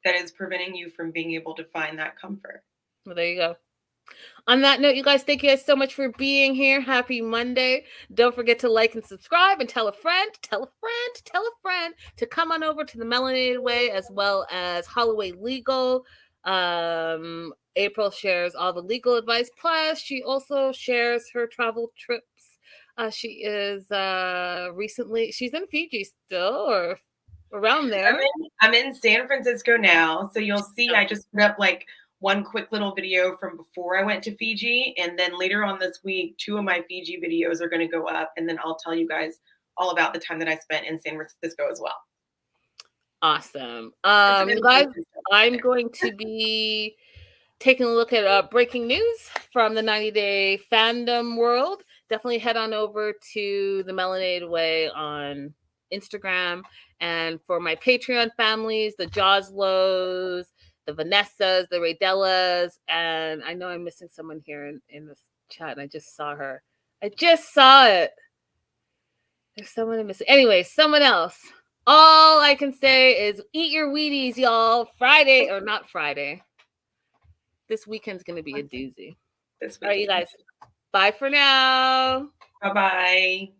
that is preventing you from being able to find that comfort? Well, there you go. On that note, you guys, thank you guys so much for being here. Happy Monday. Don't forget to like and subscribe and tell a friend to come on over to the Melanated Way, as well as Holloway Legal. April shares all the legal advice. Plus, she also shares her travel trips. She is she's in Fiji still, or around there. I'm in San Francisco now. So you'll see I just put up one quick little video from before I went to Fiji. And then later on this week, 2 of my Fiji videos are going to go up. And then I'll tell you guys all about the time that I spent in San Francisco as well. Awesome. You guys, I'm going to be taking a look at breaking news from the 90-day fandom world. Definitely head on over to the Melanated Way on Instagram. And for my Patreon families, the Joslos, the Vanessas, the Raydellas, and I know I'm missing someone here in this chat, and I just saw her. I just saw it. There's someone I'm missing. Anyway, someone else. All I can say is eat your Wheaties, y'all. Friday, or not Friday. This weekend's going to be a doozy. All right, you guys. Bye for now. Bye-bye.